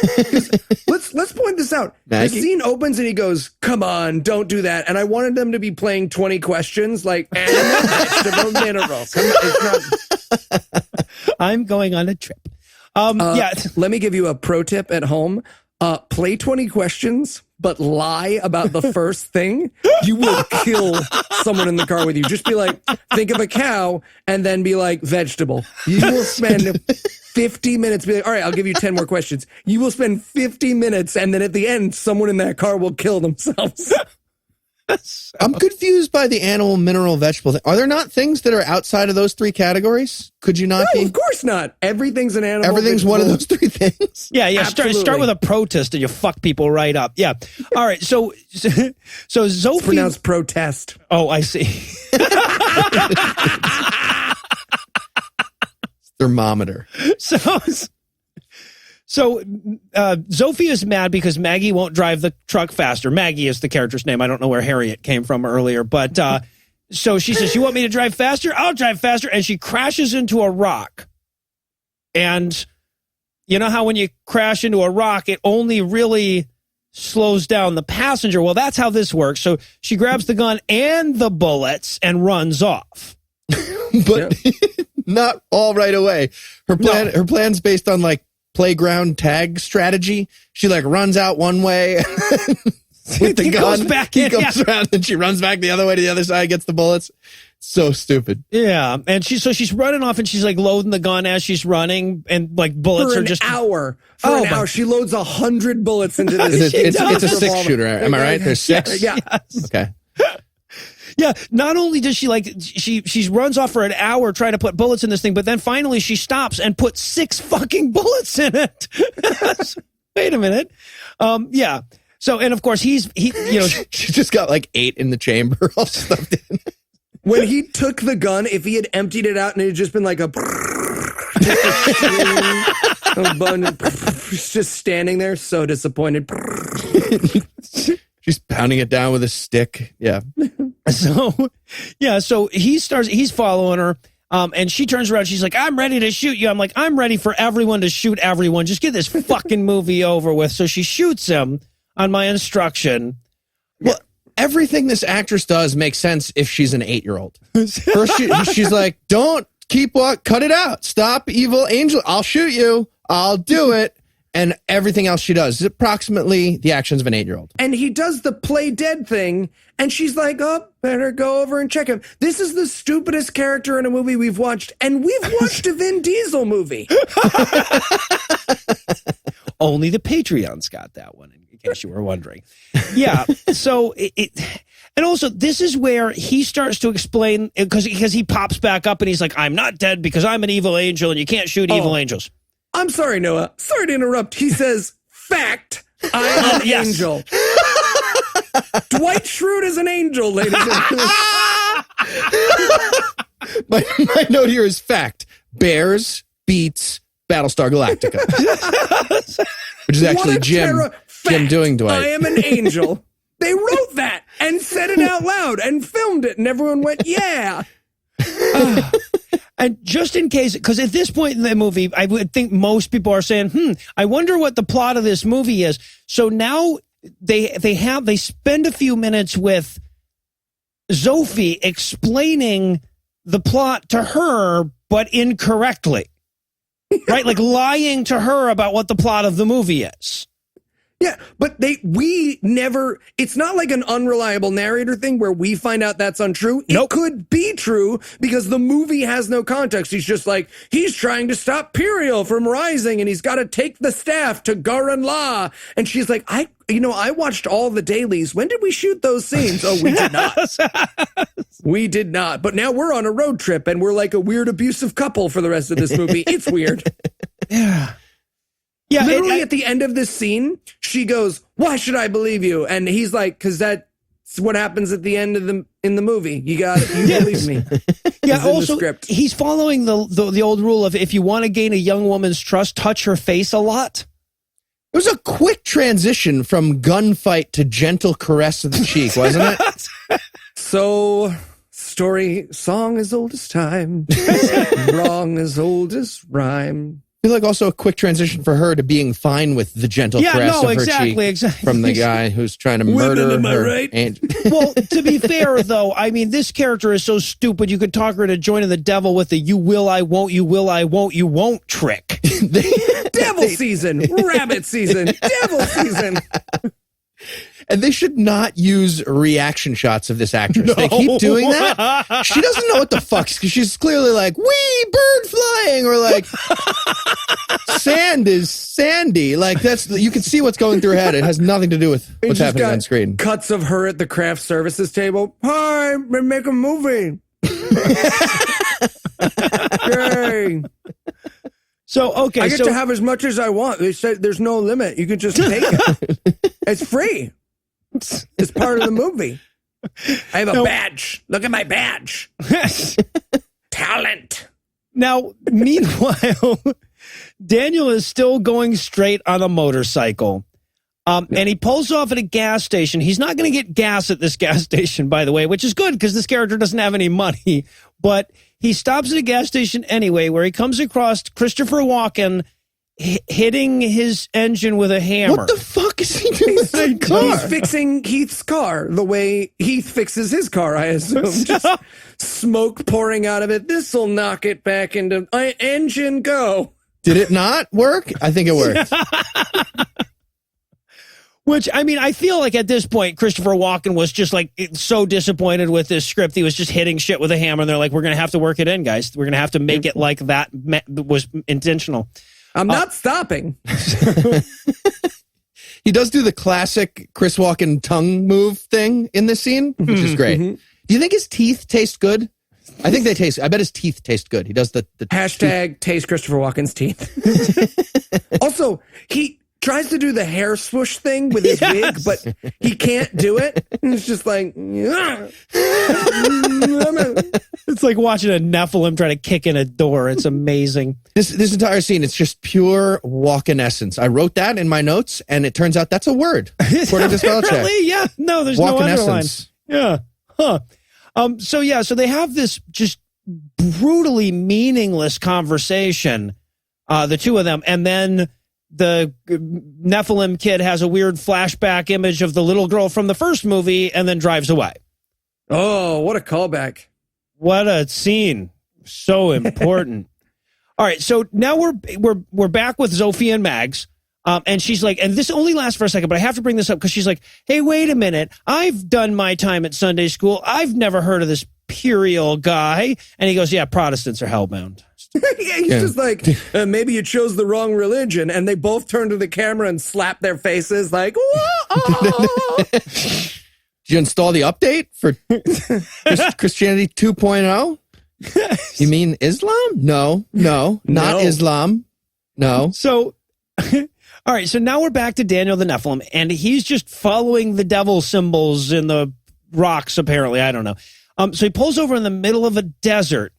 Let's point this out. Maggie? The scene opens and he goes, come on, don't do that. And I wanted them to be playing 20 questions, like animal, vegetable, mineral. Come on, it's not. I'm going on a trip. Yeah. Let me give you a pro tip at home. Play 20 questions, but lie about the first thing. You will kill someone in the car with you. Just be like, think of a cow, and then be like, vegetable. You will spend 50 minutes. Be like, all right, I'll give you 10 more questions. You will spend 50 minutes, and then at the end, someone in that car will kill themselves. I'm confused by the animal, mineral, vegetable thing. Are there not things that are outside of those three categories? Could you not No, be? of course not. Everything's an animal. Everything's one of those three things. Yeah. Absolutely. Start with a protest and you fuck people right up. Yeah. All right. So Sophie. Pronounced protest. Oh, I see. Thermometer. So Sophie is mad because Maggie won't drive the truck faster. Maggie is the character's name. I don't know where Harriet came from earlier, but so she says, you want me to drive faster? I'll drive faster. And she crashes into a rock. And you know how when you crash into a rock, it only really slows down the passenger. Well, that's how this works. So she grabs the gun and the bullets and runs off. But not all right away. Her plan's based on like playground tag strategy. She like runs out one way with the He gun. goes back he in, comes around and she runs back the other way to the other side, gets the bullets. So stupid. Yeah, and she's running off and she's like loading the gun as she's running, and like bullets For are an just hour. For an hour, she loads 100 bullets into this. It's a revolver. 6-shooter. Am I right? There's 6? Yeah. Yes. Okay. Yeah, not only does she she runs off for an hour trying to put bullets in this thing, but then finally she stops and puts 6 fucking bullets in it. Wait a minute. Yeah. So, and of course he She just got like 8 in the chamber all stuffed in. When he took the gun, if he had emptied it out and it had just been like a just standing there, so disappointed. She's pounding it down with a stick. Yeah. So he's following her. And she turns around. She's like, I'm ready to shoot you. I'm like, I'm ready for everyone to shoot everyone. Just get this fucking movie over with. So she shoots him on my instruction. Well, everything this actress does makes sense if she's an 8-year-old. First, she's like, don't cut it out. Stop, evil angel. I'll shoot you. I'll do it. And everything else she does is approximately the actions of an 8-year-old. And he does the play dead thing, and she's like, oh, better go over and check him. This is the stupidest character in a movie we've watched, and we've watched a Vin Diesel movie. Only the Patreons got that one, in case you were wondering. Yeah, so and also this is where he starts to explain, because he pops back up and he's like, I'm not dead because I'm an evil angel and you can't shoot evil angels. I'm sorry, Noah. Sorry to interrupt. He says, fact, I'm an angel. Dwight Schrute is an angel, ladies and gentlemen. My note here is fact. Bears beats Battlestar Galactica. Which is actually Jim doing Dwight. I am an angel. They wrote that and said it out loud and filmed it, and everyone went, yeah. And just in case, because at this point in the movie, I would think most people are saying, I wonder what the plot of this movie is. So now they spend a few minutes with Sophie explaining the plot to her, but incorrectly. Right? Like lying to her about what the plot of the movie is. Yeah, but we never, it's not like an unreliable narrator thing where we find out that's untrue. Nope. It could be true because the movie has no context. He's just like, he's trying to stop Periel from rising and he's got to take the staff to Gurren La. And she's like, I watched all the dailies. When did we shoot those scenes? Oh, we did not. We did not. But now we're on a road trip and we're like a weird abusive couple for the rest of this movie. It's weird. Yeah. Yeah, literally at the end of this scene, she goes, "Why should I believe you?" And he's like, "Because that's what happens at the end of the movie. You believe me." Yeah. Also, he's following the old rule of if you want to gain a young woman's trust, touch her face a lot. It was a quick transition from gunfight to gentle caress of the cheek, wasn't it? So, song as old as time, wrong as old as rhyme. I feel like also a quick transition for her to being fine with the gentle caress of her cheek from the guy who's trying to murder am I her. right? Well, to be fair, though, I mean, this character is so stupid, you could talk her into joining the devil with the you will, I won't, you will, I won't, you won't trick. Devil season, rabbit season, devil season. And they should not use reaction shots of this actress. No. They keep doing that. She doesn't know what the fuck's, because she's clearly like, wee, bird flying, or like, sand is sandy. Like, you can see what's going through her head. It has nothing to do with what's happening on screen. Cuts of her at the craft services table. Hi, we make a movie. Yay. So, okay. I get to have as much as I want. They said there's no limit. You can just take it. It's free. It's part of the movie. I have a badge. Look at my badge. Talent. Now, meanwhile, Daniel is still going straight on a motorcycle. And he pulls off at a gas station. He's not going to get gas at this gas station, by the way, which is good because this character doesn't have any money. But he stops at a gas station anyway, where he comes across Christopher Walken hitting his engine with a hammer. What the fuck is he doing with that car? He's fixing Heath's car the way Heath fixes his car, I assume. Just smoke pouring out of it. This'll knock it back into engine go. Did it not work? I think it worked. Which, I mean, I feel like at this point, Christopher Walken was just like so disappointed with this script. He was just hitting shit with a hammer. And they're like, we're going to have to work it in, guys. We're going to have to make it like that was intentional. I'm not stopping. He does do the classic Chris Walken tongue move thing in this scene, which is great. Do you think his teeth taste good? I think they taste. I bet his teeth taste good. He does the hashtag taste Christopher Walken's teeth. Also, he tries to do the hair swoosh thing with his wig, but he can't do it. And it's just like, it's like watching a Nephilim try to kick in a door. It's amazing. This entire scene, it's just pure Walken essence. I wrote that in my notes, and it turns out that's a word. According to spell check. Yeah. No, there's no underline. Yeah. Huh. So they have this just brutally meaningless conversation, the two of them, and then the Nephilim kid has a weird flashback image of the little girl from the first movie and then drives away. Oh, what a callback. What a scene. So important. All right, so now we're back with Sophie and Mags. And she's like, and this only lasts for a second, but I have to bring this up because she's like, hey, wait a minute. I've done my time at Sunday school. I've never heard of this Periel guy. And he goes, yeah, Protestants are hellbound. Yeah, he's just like, maybe you chose the wrong religion. And they both turn to the camera and slap their faces like, whoa. Did you install the update for Christianity 2.0? You mean Islam? No, not Islam. No. So, all right, so now we're back to Daniel the Nephilim, and he's just following the devil symbols in the rocks, apparently. I don't know. So he pulls over in the middle of a desert.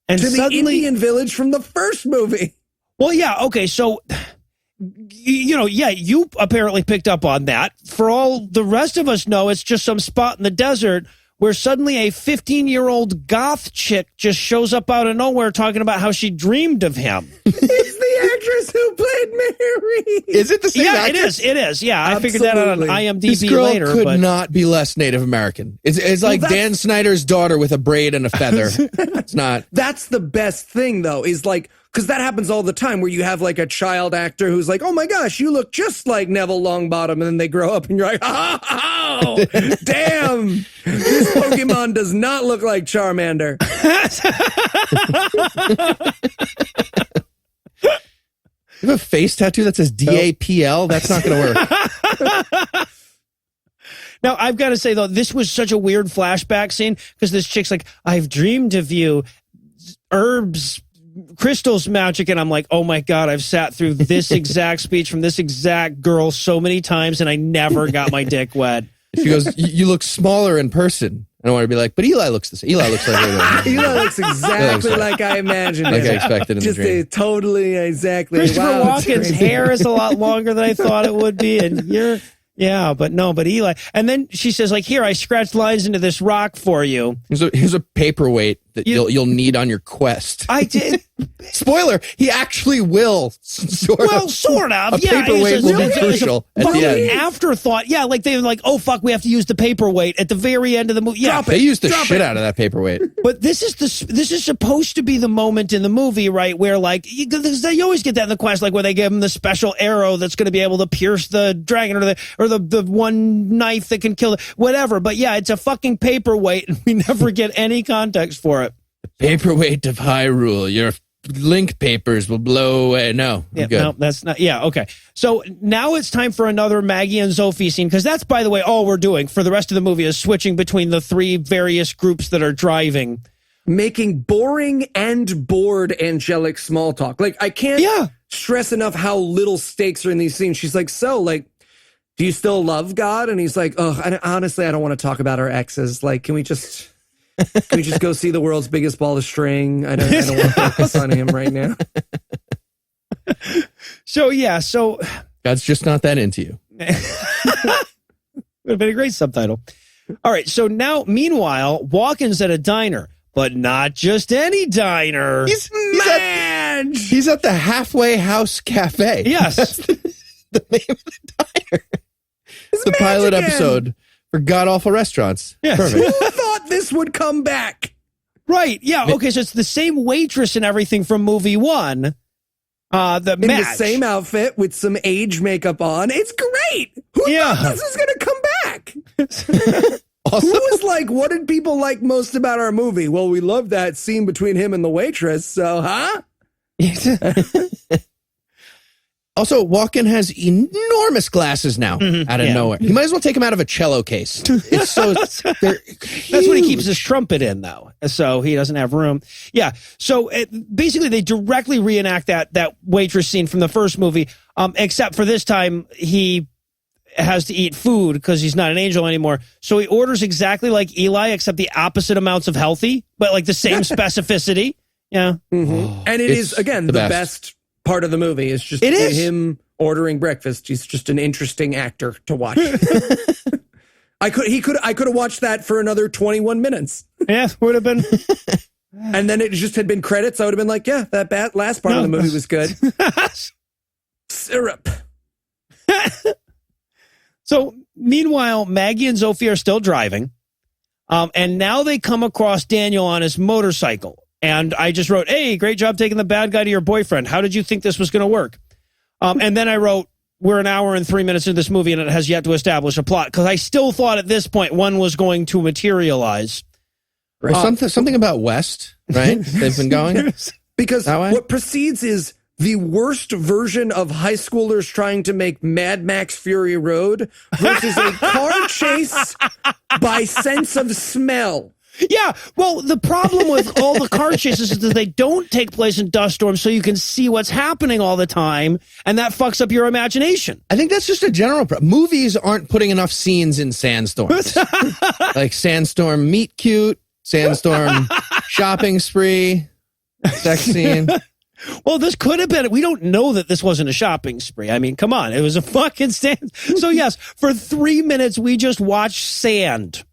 And to suddenly, the Indian village from the first movie. Well, yeah, okay, so, you apparently picked up on that. For all the rest of us know, it's just some spot in the desert where suddenly a 15-year-old goth chick just shows up out of nowhere talking about how she dreamed of him. It's the actress who played Mary. Is it the same Yeah, actress? it is. Yeah, I figured that out on Absolutely. This IMDb girl later. could but not be less Native American. It's like that's- Dan Snyder's daughter with a braid and a feather. It's not. That's the best thing, though, is like, because that happens all the time where you have like a child actor who's like, oh my gosh, you look just like Neville Longbottom. And then they grow up and you're like, oh, damn, this Pokemon does not look like Charmander. You have a face tattoo that says DAPL? That's not going to work. Now, I've got to say, though, this was such a weird flashback scene because this chick's like, I've dreamed of you, herbs, crystals, magic. And I'm like, oh my God, I've sat through this exact speech from this exact girl so many times and I never got my dick wet. She goes, you look smaller in person. I don't want to be like, but Eli looks the same. Eli looks like Eli looks exactly like I imagined like I him. expected in Just the dream. totally exactly. Christopher Wow, it's Walken's crazy. hair is a lot longer than I thought it would be. And but Eli. And then she says, like, here, I scratched lines into this rock for you. Here's a paperweight that you'll need on your quest. I did. Spoiler, he actually will. Sort of. A Yeah, paperweight will be it's a crucial at the fucking end. afterthought. Yeah, like they're like, oh fuck, we have to use the paperweight at the very end of the movie. Yeah, They used the shit out of that paperweight. but this is supposed to be the moment in the movie, right, where like you always get that in the quest, like where they give him the special arrow that's going to be able to pierce the dragon, or the one knife that can kill it, whatever. But yeah, it's a fucking paperweight, and we never get any context for it. Paperweight of Hyrule. Your link papers will blow away. No, I'm Yeah, good. no, that's not. Yeah, okay. So now it's time for another Maggie and Sophie scene, because that's, by the way, all we're doing for the rest of the movie is switching between the three various groups that are driving. Making boring and bored angelic small talk. Like, I can't stress enough how little stakes are in these scenes. She's like, so, like, do you still love God? And he's like, oh, honestly, I don't want to talk about our exes. Like, can we just go see the world's biggest ball of string? I don't want to focus on him right now. So God's just not that into you. would have been a great subtitle. All right, so now, meanwhile, Walken's at a diner, but not just any diner. He's at the Halfway House Cafe. Yes. That's the name of the diner. It's the pilot episode for God Awful Restaurants. Yes. Perfect. Who thought this would come back? Right, yeah, okay, so it's the same waitress and everything from movie one. The In match. the same outfit with some age makeup on. It's great. Who thought this was going to come back? Also, Who was like, what did people like most about our movie? Well, we love that scene between him and the waitress. So, huh? Also, Walken has enormous glasses now out of nowhere. You might as well take him out of a cello case. It's so That's what he keeps his trumpet in, though, so he doesn't have room. Yeah, so basically they directly reenact that waitress scene from the first movie, except for this time he has to eat food because he's not an angel anymore. So he orders exactly like Eli, except the opposite amounts of healthy, but like the same specificity. Yeah. And it It's is, again, the best part of the movie. Is just him ordering breakfast. He's just an interesting actor to watch. I could have watched that for another 21 minutes. Yeah, would have been. And then it just had been credits. I would have been like, yeah, that last part of the movie was good. Syrup. So meanwhile, Maggie and Sophie are still driving. And now they come across Daniel on his motorcycle. And I just wrote, hey, great job taking the bad guy to your boyfriend. How did you think this was going to work? And then I wrote, we're an hour and 3 minutes into this movie and it has yet to establish a plot. Because I still thought at this point one was going to materialize. Well, something about West, right? They've been going. Because That way? what precedes is the worst version of high schoolers trying to make Mad Max Fury Road versus a car chase by sense of smell. Yeah, well, the problem with all the car chases is that they don't take place in dust storms so you can see what's happening all the time, and that fucks up your imagination. I think that's just a general problem. Movies aren't putting enough scenes in sandstorms. Like sandstorm meet cute, sandstorm shopping spree, sex scene. Well, this could have been. We don't know that this wasn't a shopping spree. I mean, come on. It was a fucking sand. So, yes, for 3 minutes, we just watched sand.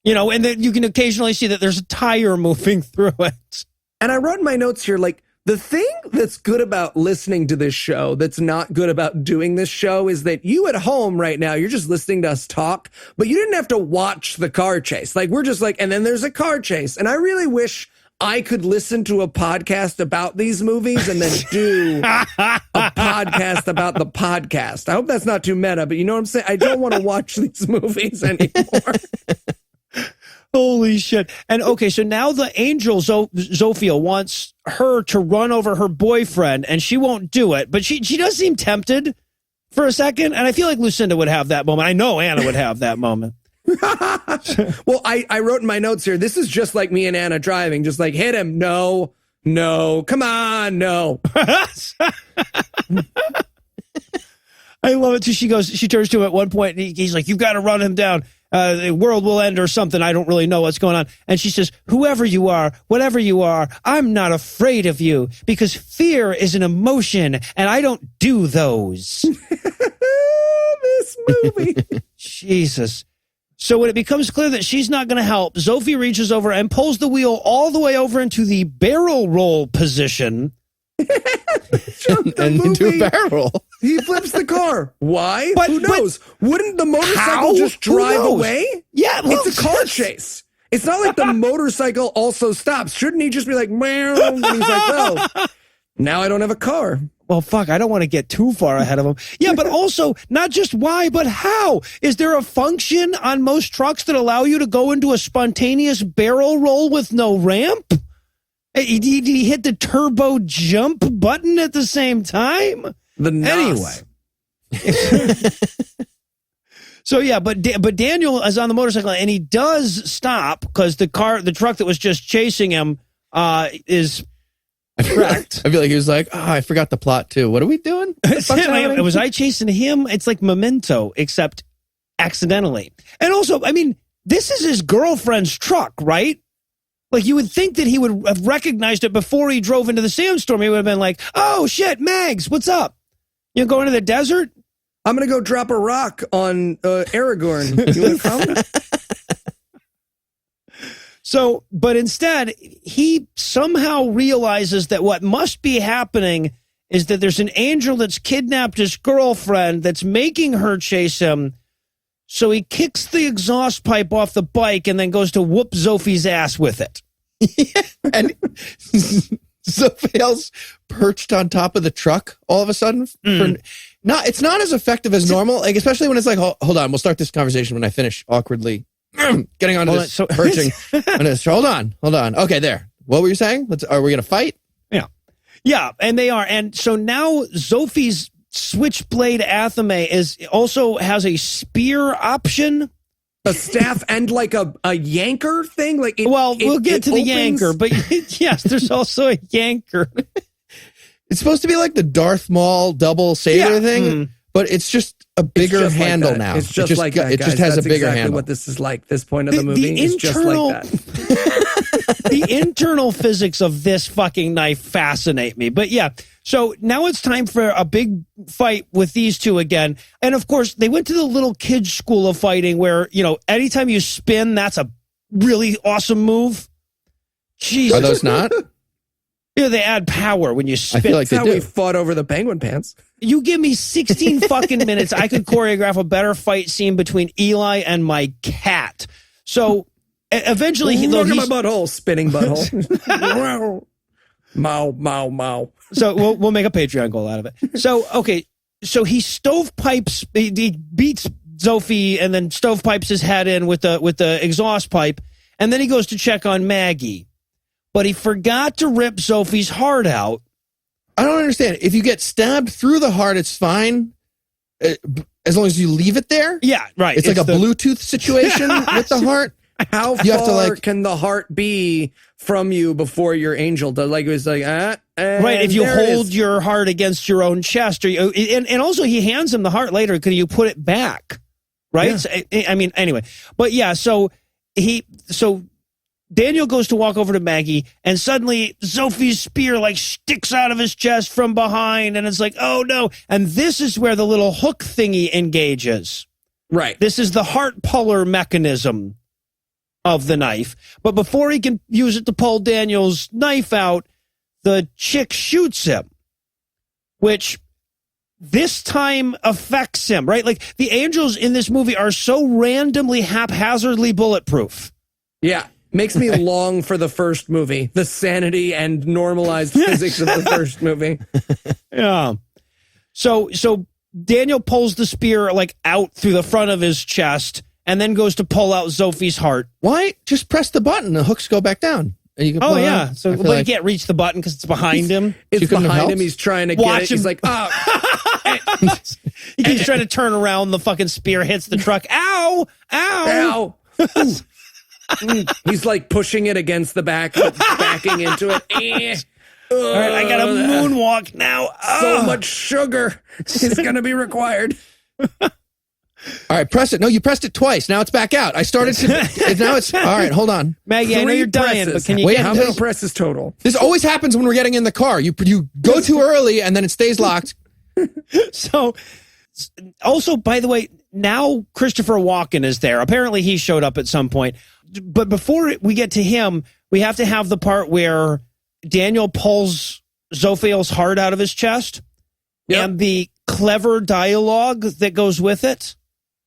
You know, and then you can occasionally see that there's a tire moving through it. And I wrote in my notes here, like, the thing that's good about listening to this show that's not good about doing this show is that you at home right now, you're just listening to us talk, but you didn't have to watch the car chase. Like, we're just like, and then there's a car chase. And I really wish I could listen to a podcast about these movies and then do a podcast about the podcast. I hope that's not too meta, but you know what I'm saying? I don't want to watch these movies anymore. Holy shit. And okay, so now the angel, Zofia, wants her to run over her boyfriend, and she won't do it, but she does seem tempted for a second, and I feel like Lucinda would have that moment. I know Anna would have that moment. Well, I wrote in my notes here, this is just like me and Anna driving, just like, hit him, no, come on, no. I love it too. She turns to him at one point, and he's like, you've got to run him down. The world will end or something. I don't really know what's going on. And she says, whoever you are, whatever you are, I'm not afraid of you because fear is an emotion and I don't do those. This movie. Jesus. So when it becomes clear that she's not going to help, Zofia reaches over and pulls the wheel all the way over into the barrel roll position. and into a barrel. He flips the car. Why? But- Who knows? Wouldn't the motorcycle How? just Who drive knows? away? Yeah, well, It's a car chase. It's not like the motorcycle also stops. Shouldn't he just be like, meow? And he's like, well, now I don't have a car. Well, fuck, I don't want to get too far ahead of him. Yeah, but also, not just why, but how? Is there a function on most trucks that allow you to go into a spontaneous barrel roll with no ramp? Did he hit the turbo jump button at the same time? The Anyway. So yeah, but Daniel is on the motorcycle and he does stop because the truck that was just chasing him is correct. I feel like he was like, I forgot the plot too. What are we doing? Was I chasing him? It's like Memento, except accidentally. And also, I mean, this is his girlfriend's truck, right? Like, you would think that he would have recognized it before he drove into the sandstorm. He would have been like, oh, shit, Mags, what's up? You going to the desert? I'm going to go drop a rock on Aragorn. You want to come? So, but instead, he somehow realizes that what must be happening is that there's an angel that's kidnapped his girlfriend that's making her chase him. So he kicks the exhaust pipe off the bike and then goes to whoop Zofie's ass with it. And Zophiel's perched on top of the truck all of a sudden. It's not as effective as normal, like especially when it's like, hold on, we'll start this conversation when I finish awkwardly getting onto this perching. Hold on. Okay, there. What were you saying? Are we going to fight? Yeah, and they are. And so now Zofie's Switchblade Athame also has a spear option. A staff and like a yanker thing? We'll get to the yanker, but yes, there's also a yanker. It's supposed to be like the Darth Maul double saber thing, but it's just a bigger handle now. It's just like that, It guys. just has That's a bigger exactly handle. what this is like. This point of the movie is just like that. The internal physics of this fucking knife fascinate me. But yeah, so now it's time for a big fight with these two again. And of course, they went to the little kids' school of fighting where, anytime you spin, that's a really awesome move. Jesus. Are those not? Yeah, they add power when you spin. I feel like That's they how do. we fought over the penguin pants. You give me 16 fucking minutes, I could choreograph a better fight scene between Eli and my cat. So eventually, Look at my butthole, spinning butthole. Mow. So we'll make a Patreon goal out of it. So okay, so he stovepipes, he beats Zofie and then stovepipes his head in with the exhaust pipe, and then he goes to check on Maggie, but he forgot to rip Zofie's heart out. I don't understand. If you get stabbed through the heart, it's fine. As long as you leave it there. Yeah, right. It's like a Bluetooth situation with the heart. How You have to, far like- can the heart be from you before your angel does? Like it was like, Right, if you hold your heart against your own chest, or and also he hands him the heart later. Could you put it back? Right. Yeah. So, I mean, anyway, but yeah. So Daniel goes to walk over to Maggie, and suddenly Zofie's spear like sticks out of his chest from behind, and it's like, oh no! And this is where the little hook thingy engages. right. This is the heart puller mechanism. of the knife. But before he can use it to pull Daniel's knife out, the chick shoots him, which this time affects him, right? Like, the angels in this movie are so randomly, haphazardly bulletproof. Yeah. Makes me long for the first movie, the sanity and normalized physics of the first movie. Yeah. So Daniel pulls the spear like out through the front of his chest and then goes to pull out Sophie's heart. Why? Just press the button. The hooks go back down. And you can pull it out. So, but he can't reach the button because it's behind him. It's couldn't have behind him. helped? He's trying to get it. He's like, oh. He keeps trying to turn around. The fucking spear hits the truck. Ow! Ow! Ow. He's like pushing it against the back, backing into it. All right, I got to moonwalk now. So much sugar is going to be required. All right, press it. No, you pressed it twice. Now it's back out. I started to. Now it's all right. Hold on, Maggie. I know you're dying, but can you Wait, get How this? many presses total? This always happens when we're getting in the car. You go too early and then it stays locked. So, also, by the way, now Christopher Walken is there. Apparently, he showed up at some point. But before we get to him, we have to have the part where Daniel pulls Zophiel's heart out of his chest and the clever dialogue that goes with it.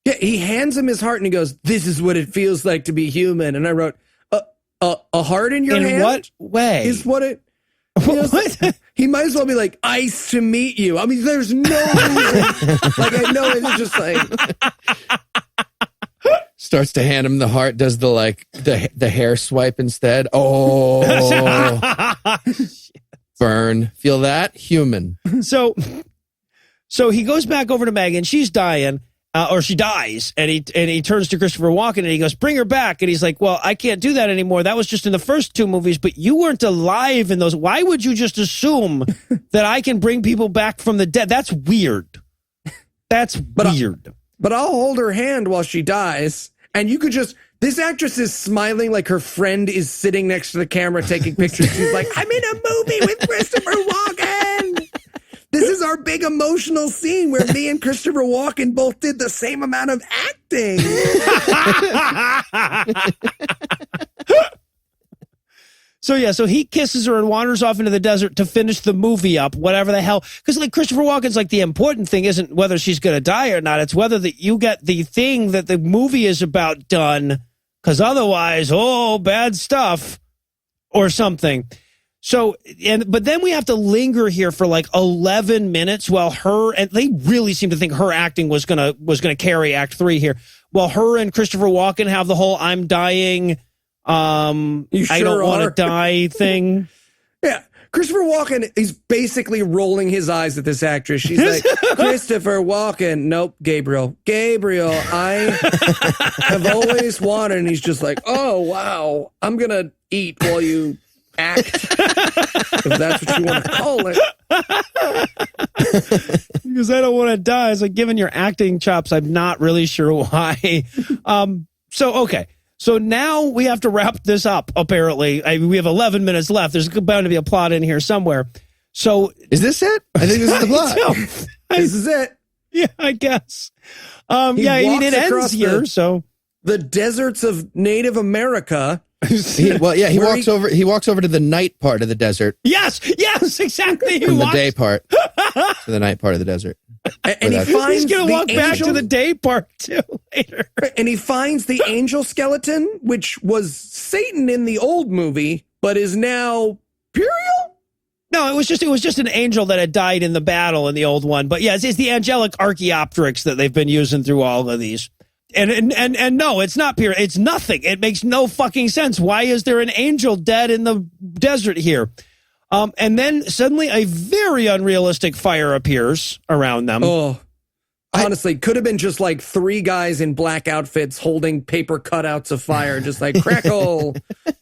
Yeah, he hands him his heart and he goes, "This is what it feels like to be human." And I wrote, "A heart in your hand? In what way? Is what it?" What? He might as well be like, "Ice to meet you." I mean, there's no reason. Like, I know it's just like. Starts to hand him the heart. Does the hair swipe instead? Oh, burn. Feel that? Human. So he goes back over to Meg and she's dying. Or she dies, and he turns to Christopher Walken and he goes, "Bring her back." And he's like, "Well, I can't do that anymore. That was just in the first two movies, but you weren't alive in those. Why would you just assume that I can bring people back from the dead? That's weird. That's weird." But I'll hold her hand while she dies, and you could just. This actress is smiling like her friend is sitting next to the camera taking pictures. She's like, "I'm in a movie with Christopher Walken. This is our big emotional scene where me and Christopher Walken both did the same amount of acting." So he kisses her and wanders off into the desert to finish the movie up, whatever the hell. Because like Christopher Walken's like, the important thing isn't whether she's going to die or not. It's whether that you get the thing that the movie is about done. Because otherwise, bad stuff or something. So, but then we have to linger here for like 11 minutes while and they really seem to think her acting was gonna carry Act 3 here. While her and Christopher Walken have the whole "I'm dying, I don't want to die" thing. Yeah, Christopher Walken is basically rolling his eyes at this actress. She's like, "Christopher Walken, nope, Gabriel, I have always wanted," and he's just like, "Oh wow, I'm gonna eat while you." Act, if that's what you want to call it. Because I don't want to die. It's like, given your acting chops, I'm not really sure why. So now we have to wrap this up, apparently. We have 11 minutes left. There's bound to be a plot in here somewhere. So is this it? I think this is the plot. This is it. Yeah, I guess. It ends here. So the deserts of Native America. He walks over to the night part of the desert. Yes, exactly. From the day part to the night part of the desert. And he's going to walk back to the day part too later. And he finds the angel skeleton, which was Satan in the old movie, but is now Puriel? No, it was just an angel that had died in the battle in the old one. But yes, it's the angelic Archaeopteryx that they've been using through all of these. And no, it's not pure. It's nothing. It makes no fucking sense. Why is there an angel dead in the desert here? And then suddenly a very unrealistic fire appears around them. Oh, honestly, could have been just like three guys in black outfits holding paper cutouts of fire, just like crackle,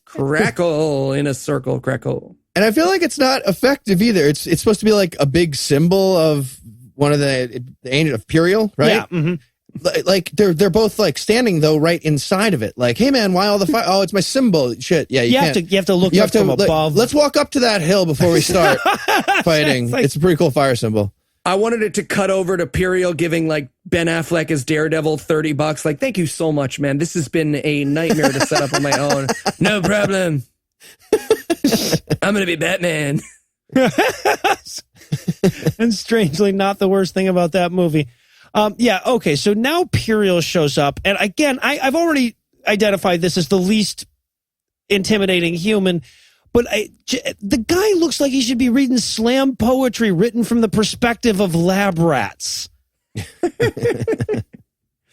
crackle in a circle, crackle. And I feel like it's not effective either. It's supposed to be like a big symbol of one of the angel of Puriel, right? Yeah. Mm-hmm. Like they're both like standing though right inside of it. Like, hey man, why all the fire? Oh, it's my symbol. Shit, yeah. You have to look from above. Let's walk up to that hill before we start fighting. It's a pretty cool fire symbol. I wanted it to cut over to Periel giving like Ben Affleck as Daredevil $30. Like, thank you so much, man. This has been a nightmare to set up on my own. No problem. I'm going to be Batman. And strangely, not the worst thing about that movie. Yeah, okay, so now Periel shows up. And again, I've already identified this as the least intimidating human. But the guy looks like he should be reading slam poetry written from the perspective of lab rats.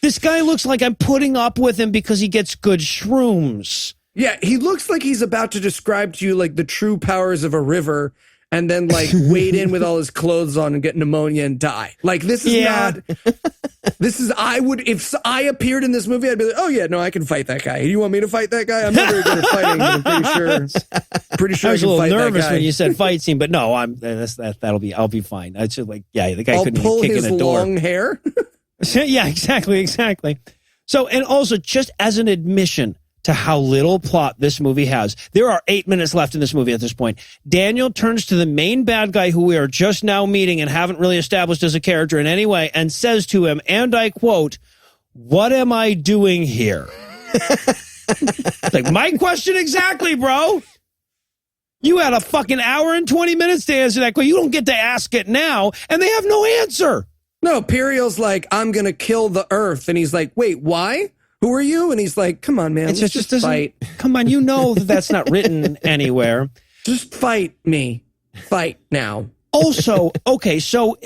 This guy looks like I'm putting up with him because he gets good shrooms. Yeah, he looks like he's about to describe to you like the true powers of a river and then like wade in with all his clothes on and get pneumonia and die. Like this is not, this is, if I appeared in this movie, I'd be like, oh yeah, no, I can fight that guy. You want me to fight that guy? I'm not very good at fighting, but I'm pretty sure I was I a can little fight nervous that guy. when you said fight scene, but no, I'll be fine. I just like, yeah, the guy I'll couldn't pull even kick his in a door. long hair. Yeah, exactly. So, and also just as an admission to how little plot this movie has, there are 8 minutes left in this movie at this point. Daniel turns to the main bad guy who we are just now meeting and haven't really established as a character in any way and says to him, and I quote, "What am I doing here?" Like, my question exactly, bro. You had a fucking hour and 20 minutes to answer that question. You don't get to ask it now, and they have no answer. No, Periel's like, I'm going to kill the earth. And he's like, wait, why? Who are you? And he's like, come on, man. It Let's just just fight. Come on, you know that's not written anywhere. Just fight me. Fight now. Also, okay, so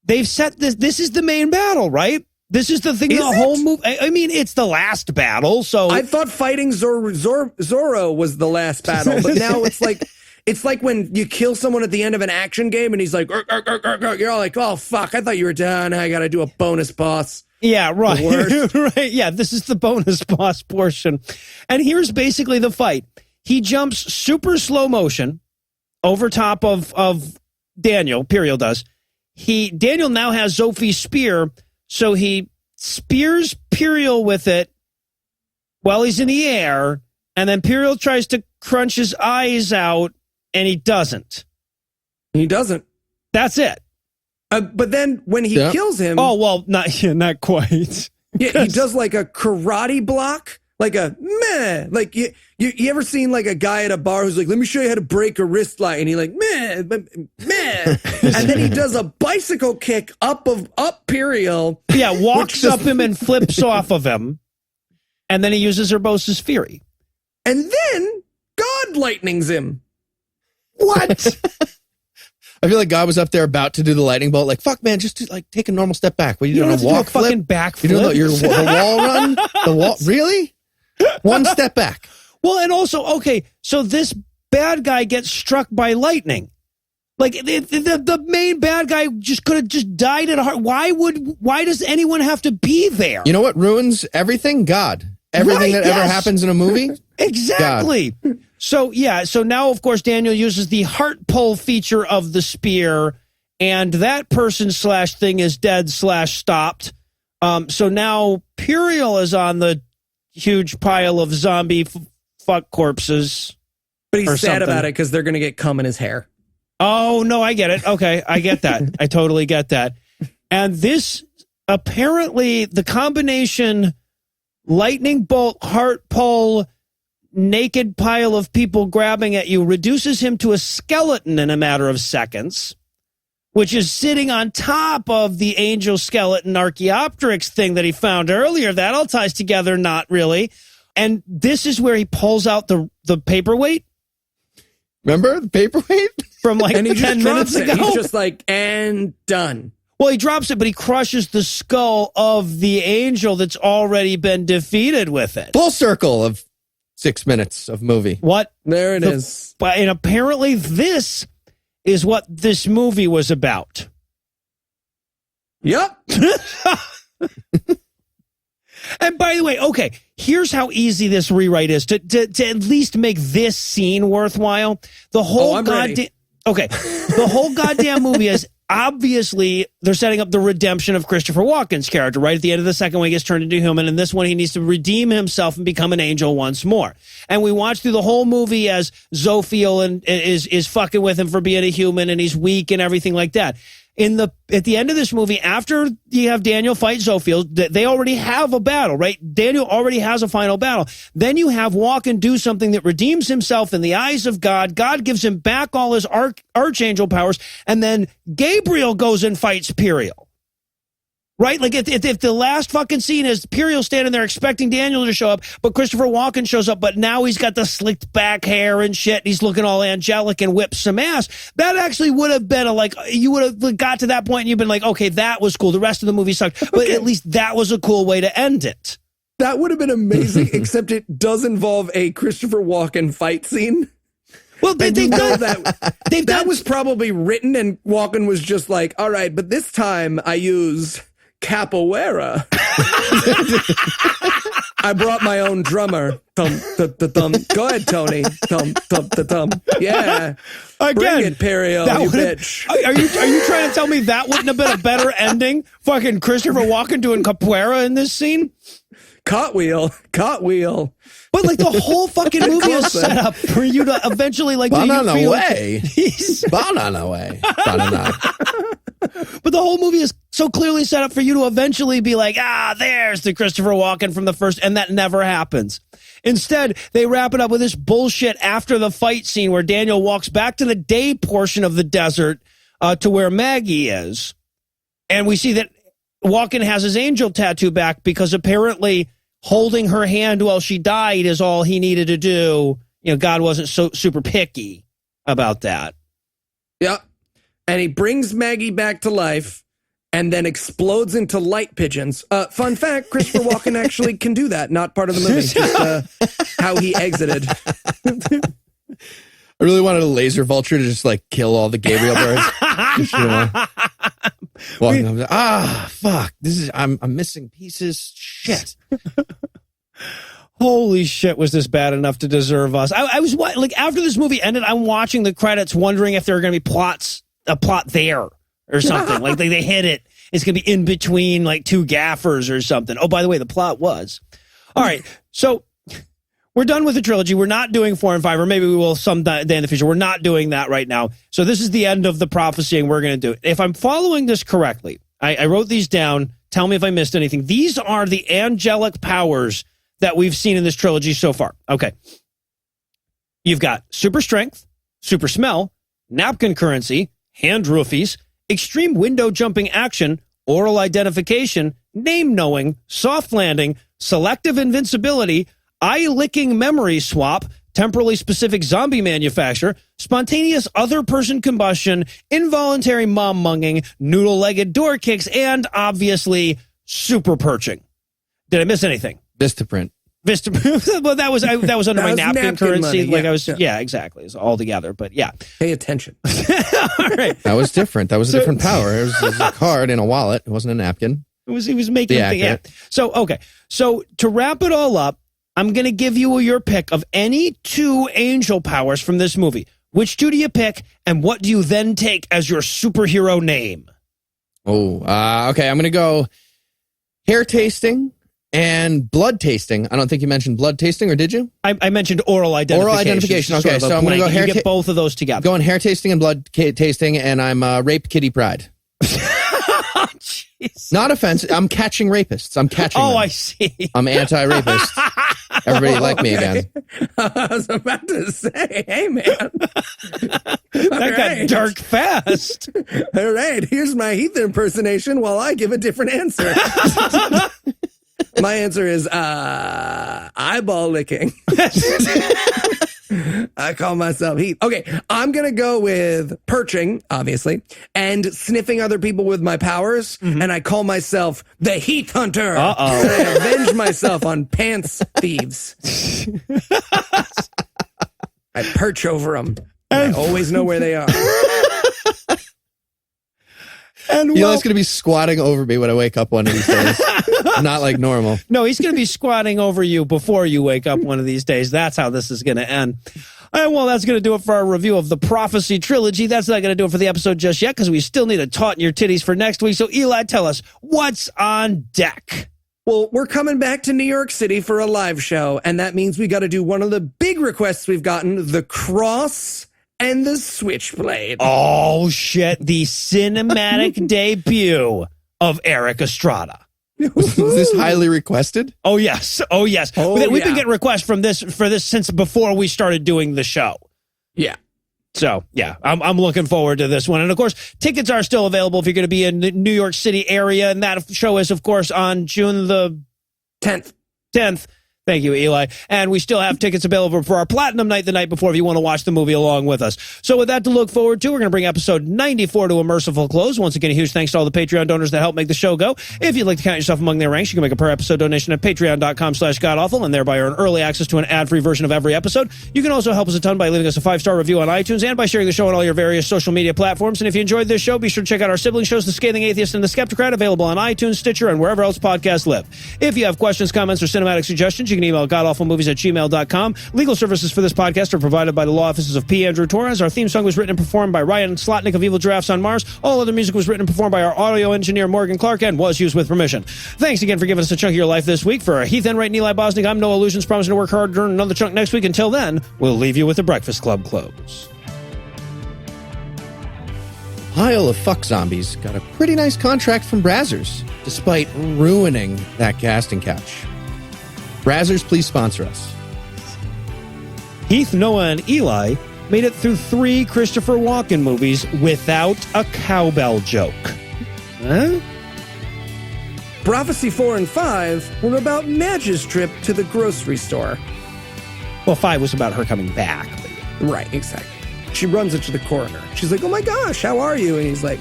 they've set this. This is the main battle, right? This is the thing. Is The it? whole movie. I mean, it's the last battle. So I thought fighting Zorro was the last battle, but now it's like when you kill someone at the end of an action game and he's like, "Arr, arr, arr, arr, arr." You're all like, oh, fuck, I thought you were done. I got to do a bonus boss. yeah, right, The right. Yeah, this is the bonus boss portion, and here's basically the fight. He jumps super slow motion over top of Daniel. Periel does. Daniel now has Sophie's spear. So he spears Periel with it while he's in the air, and then Periel tries to crunch his eyes out, and he doesn't. He doesn't. That's it. But then when he kills him, Oh, well, not quite. yeah, he does like a karate block, like a meh. Like you ever seen like a guy at a bar who's like, let me show you how to break a wrist lock, and he like meh, meh, and then he does a bicycle kick up Periel. Yeah, walks up him and flips off of him, and then he uses Urbosa's Fury. And then God lightnings him. What? I feel like God was up there about to do the lightning bolt. Like, fuck, man, just do, like take a normal step back. What are you doing? don't have A to do walk a fucking flip? backflip. You doing the wall run? The wall? Really? One step back. Well, and also, okay, so this bad guy gets struck by lightning. Like the main bad guy just could have just died at heart. Why does anyone have to be there? You know what ruins everything? God. Everything Right, that ever yes. happens in a movie? Exactly. So yeah, so now of course Daniel uses the heart pull feature of the spear, and that person / thing is dead / stopped. So now Periel is on the huge pile of zombie fuck corpses. But he's sad something. about it because they're going to get cum in his hair. Oh, no, I get it. Okay, I get that. I totally get that. And this, apparently, the combination lightning bolt, heart pull, naked pile of people grabbing at you reduces him to a skeleton in a matter of seconds, which is sitting on top of the angel skeleton Archaeopteryx thing that he found earlier. That all ties together, not really. And this is where he pulls out the paperweight. Remember the paperweight? From like And he 10 just minutes drops it. ago. He's just like, and done. Well, he drops it, but he crushes the skull of the angel that's already been defeated with it. Full circle of 6 minutes of movie. What? There it is. And apparently this is what this movie was about. Yep. And by the way, okay, here's how easy this rewrite is to at least make this scene worthwhile. The whole I'm ready. goddamn okay, the whole goddamn movie is obviously they're setting up the redemption of Christopher Walken's character right at the end of the second one. He gets turned into human, and this one he needs to redeem himself and become an angel once more. And we watch through the whole movie as Zophiel is fucking with him for being a human, and he's weak and everything like that. at the end of this movie, after you have Daniel fight Zophiel, they already have a battle, right? Daniel already has a final battle. Then you have Walken do something that redeems himself in the eyes of God. God gives him back all his archangel powers, and then Gabriel goes and fights Piriel. Right? Like, if the last fucking scene is Piriel standing there expecting Daniel to show up, but Christopher Walken shows up, but now he's got the slicked back hair and shit, and he's looking all angelic and whips some ass, that actually would have been you would have got to that point and you've been like, okay, that was cool. The rest of the movie sucked. But at least that was a cool way to end it. That would have been amazing, except it does involve a Christopher Walken fight scene. Well, they've done that. That was probably written, and Walken was just like, all right, but this time I use capoeira. I brought my own drummer. Thump, thump, thump, thump. Go ahead, Tony. Thump, thump, thump, thump. Yeah. Again, bring it, Piriel, you bitch. Are you trying to tell me that wouldn't have been a better ending? Fucking Christopher Walken doing capoeira in this scene? Cartwheel. But like the whole fucking movie is set up for you to eventually like. Banana way. Banana way. Banana. But the whole movie is so clearly set up for you to eventually be like, there's the Christopher Walken from the first, and that never happens. Instead, they wrap it up with this bullshit after the fight scene where Daniel walks back to the day portion of the desert to where Maggie is. And we see that Walken has his angel tattoo back because apparently holding her hand while she died is all he needed to do. You know, God wasn't so super picky about that. Yep. And he brings Maggie back to life and then explodes into light pigeons. Fun fact, Christopher Walken actually can do that. Not part of the movie, just how he exited. I really wanted a laser vulture to just like kill all the Gabriel birds. Just, walking up, fuck. I'm missing pieces. Shit. Holy shit, was this bad enough to deserve us? I was like, after this movie ended, I'm watching the credits wondering if there are going to be a plot there or something. Like they hit it. It's going to be in between like two gaffers or something. Oh, by the way, the plot was. All right. So we're done with the trilogy. We're not doing 4 and 5, or maybe we will some day in the future. We're not doing that right now. So this is the end of the prophecy, and we're going to do it. If I'm following this correctly, I wrote these down. Tell me if I missed anything. These are the angelic powers that we've seen in this trilogy so far. Okay. You've got super strength, super smell, napkin currency, hand roofies, extreme window jumping action, oral identification, name knowing, soft landing, selective invincibility, eye licking memory swap, temporally specific zombie manufacture, spontaneous other person combustion, involuntary mom munging, noodle legged door kicks, and obviously super perching. Did I miss anything? Vistaprint. Well, that was under my napkin currency. Money, Exactly. It's all together, but yeah. Pay attention. All right. That was different. That was a different power. It was a card in a wallet. It wasn't a napkin. He was making a thing. Yeah. So, okay. So to wrap it all up, I'm going to give you your pick of any 2 angel powers from this movie. Which 2 do you pick, and what do you then take as your superhero name? Oh, okay. I'm going to go hair tasting and blood tasting. I don't think you mentioned blood tasting, or did you? I mentioned oral identification. Oral identification. Okay, so I'm going to go hair. You get both of those together. Going hair tasting and blood tasting, and I'm rape kitty pride. Not offensive. I'm catching rapists. I'm catching them. I see. I'm anti-rapist. Everybody like me again. I was about to say, hey, man. That got dark fast. All right, here's my Heath impersonation while I give a different answer. My answer is eyeball licking. I call myself Heath. Okay, I'm going to go with perching, obviously, and sniffing other people with my powers, and I call myself the Heath Hunter. Uh-oh. And I avenge myself on pants thieves. I perch over them. I always know where they are. And Eli's going to be squatting over me when I wake up one of these days. Not like normal. No, he's going to be squatting over you before you wake up one of these days. That's how this is going to end. All right, well, that's going to do it for our review of the Prophecy Trilogy. That's not going to do it for the episode just yet, because we still need a taut in your titties for next week. So, Eli, tell us, what's on deck? Well, we're coming back to New York City for a live show, and that means we got to do one of the big requests we've gotten, the cross and the Switchblade. Oh, shit. The cinematic debut of Eric Estrada. Was this highly requested? Oh, yes. Oh, yes. Oh, We've been yeah. getting requests for this since before we started doing the show. Yeah. So, yeah, I'm looking forward to this one. And, of course, tickets are still available if you're going to be in the New York City area. And that show is, of course, on June the 10th. Thank you, Eli. And we still have tickets available for our Platinum Night the night before if you want to watch the movie along with us. So with that to look forward to, we're going to bring episode 94 to a merciful close. Once again, a huge thanks to all the Patreon donors that help make the show go. If you'd like to count yourself among their ranks, you can make a per-episode donation at patreon.com/godawful and thereby earn early access to an ad-free version of every episode. You can also help us a ton by leaving us a 5-star review on iTunes and by sharing the show on all your various social media platforms. And if you enjoyed this show, be sure to check out our sibling shows, The Scathing Atheist and The Skeptocrat, available on iTunes, Stitcher, and wherever else podcasts live. If you have questions, comments, or cinematic suggestions, you can email godawfulmovies@gmail.com. Legal services for this podcast are provided by the law offices of P. Andrew Torres. Our theme song was written and performed by Ryan Slotnick of Evil Giraffes on Mars. All other music was written and performed by our audio engineer, Morgan Clark, and was used with permission. Thanks again for giving us a chunk of your life this week. For Heath Enwright and Eli Bosnick, I'm Noah Lugeons, promising to work hard to earn another chunk next week. Until then, we'll leave you with the Breakfast Club close. Pile of fuck zombies got a pretty nice contract from Brazzers, despite ruining that casting couch. Brazzers, please sponsor us. Heath, Noah, and Eli made it through 3 Christopher Walken movies without a cowbell joke. Huh? Prophecy 4 and 5 were about Madge's trip to the grocery store. Well, 5 was about her coming back. Right, exactly. She runs into the coroner. She's like, "Oh my gosh, how are you?" And he's like,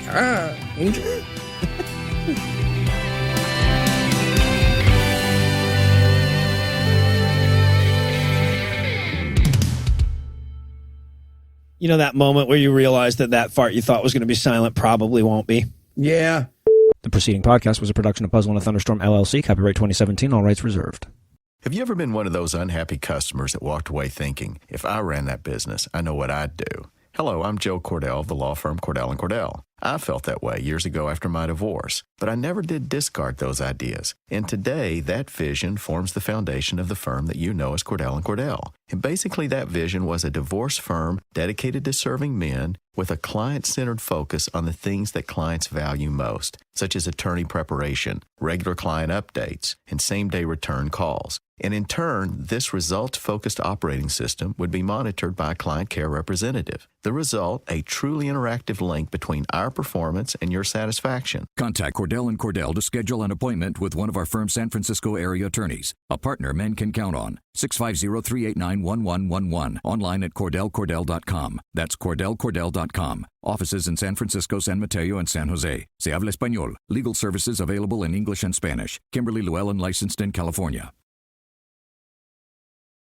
"Angel." You know that moment where you realize that fart you thought was going to be silent probably won't be? Yeah. The preceding podcast was a production of Puzzle and a Thunderstorm, LLC. Copyright 2017. All rights reserved. Have you ever been one of those unhappy customers that walked away thinking, if I ran that business, I know what I'd do? Hello, I'm Joe Cordell of the law firm Cordell & Cordell. I felt that way years ago after my divorce, but I never did discard those ideas. And today, that vision forms the foundation of the firm that you know as Cordell & Cordell. And basically, that vision was a divorce firm dedicated to serving men with a client-centered focus on the things that clients value most, such as attorney preparation, regular client updates, and same-day return calls. And in turn, this results-focused operating system would be monitored by a client care representative. The result, a truly interactive link between our performance and your satisfaction. Contact Cordell & Cordell to schedule an appointment with one of our firm's San Francisco area attorneys, a partner men can count on. 650-389-1111. Online at CordellCordell.com. That's CordellCordell.com. Offices in San Francisco, San Mateo, and San Jose. Se habla español. Legal services available in English and Spanish. Kimberly Llewellyn, licensed in California.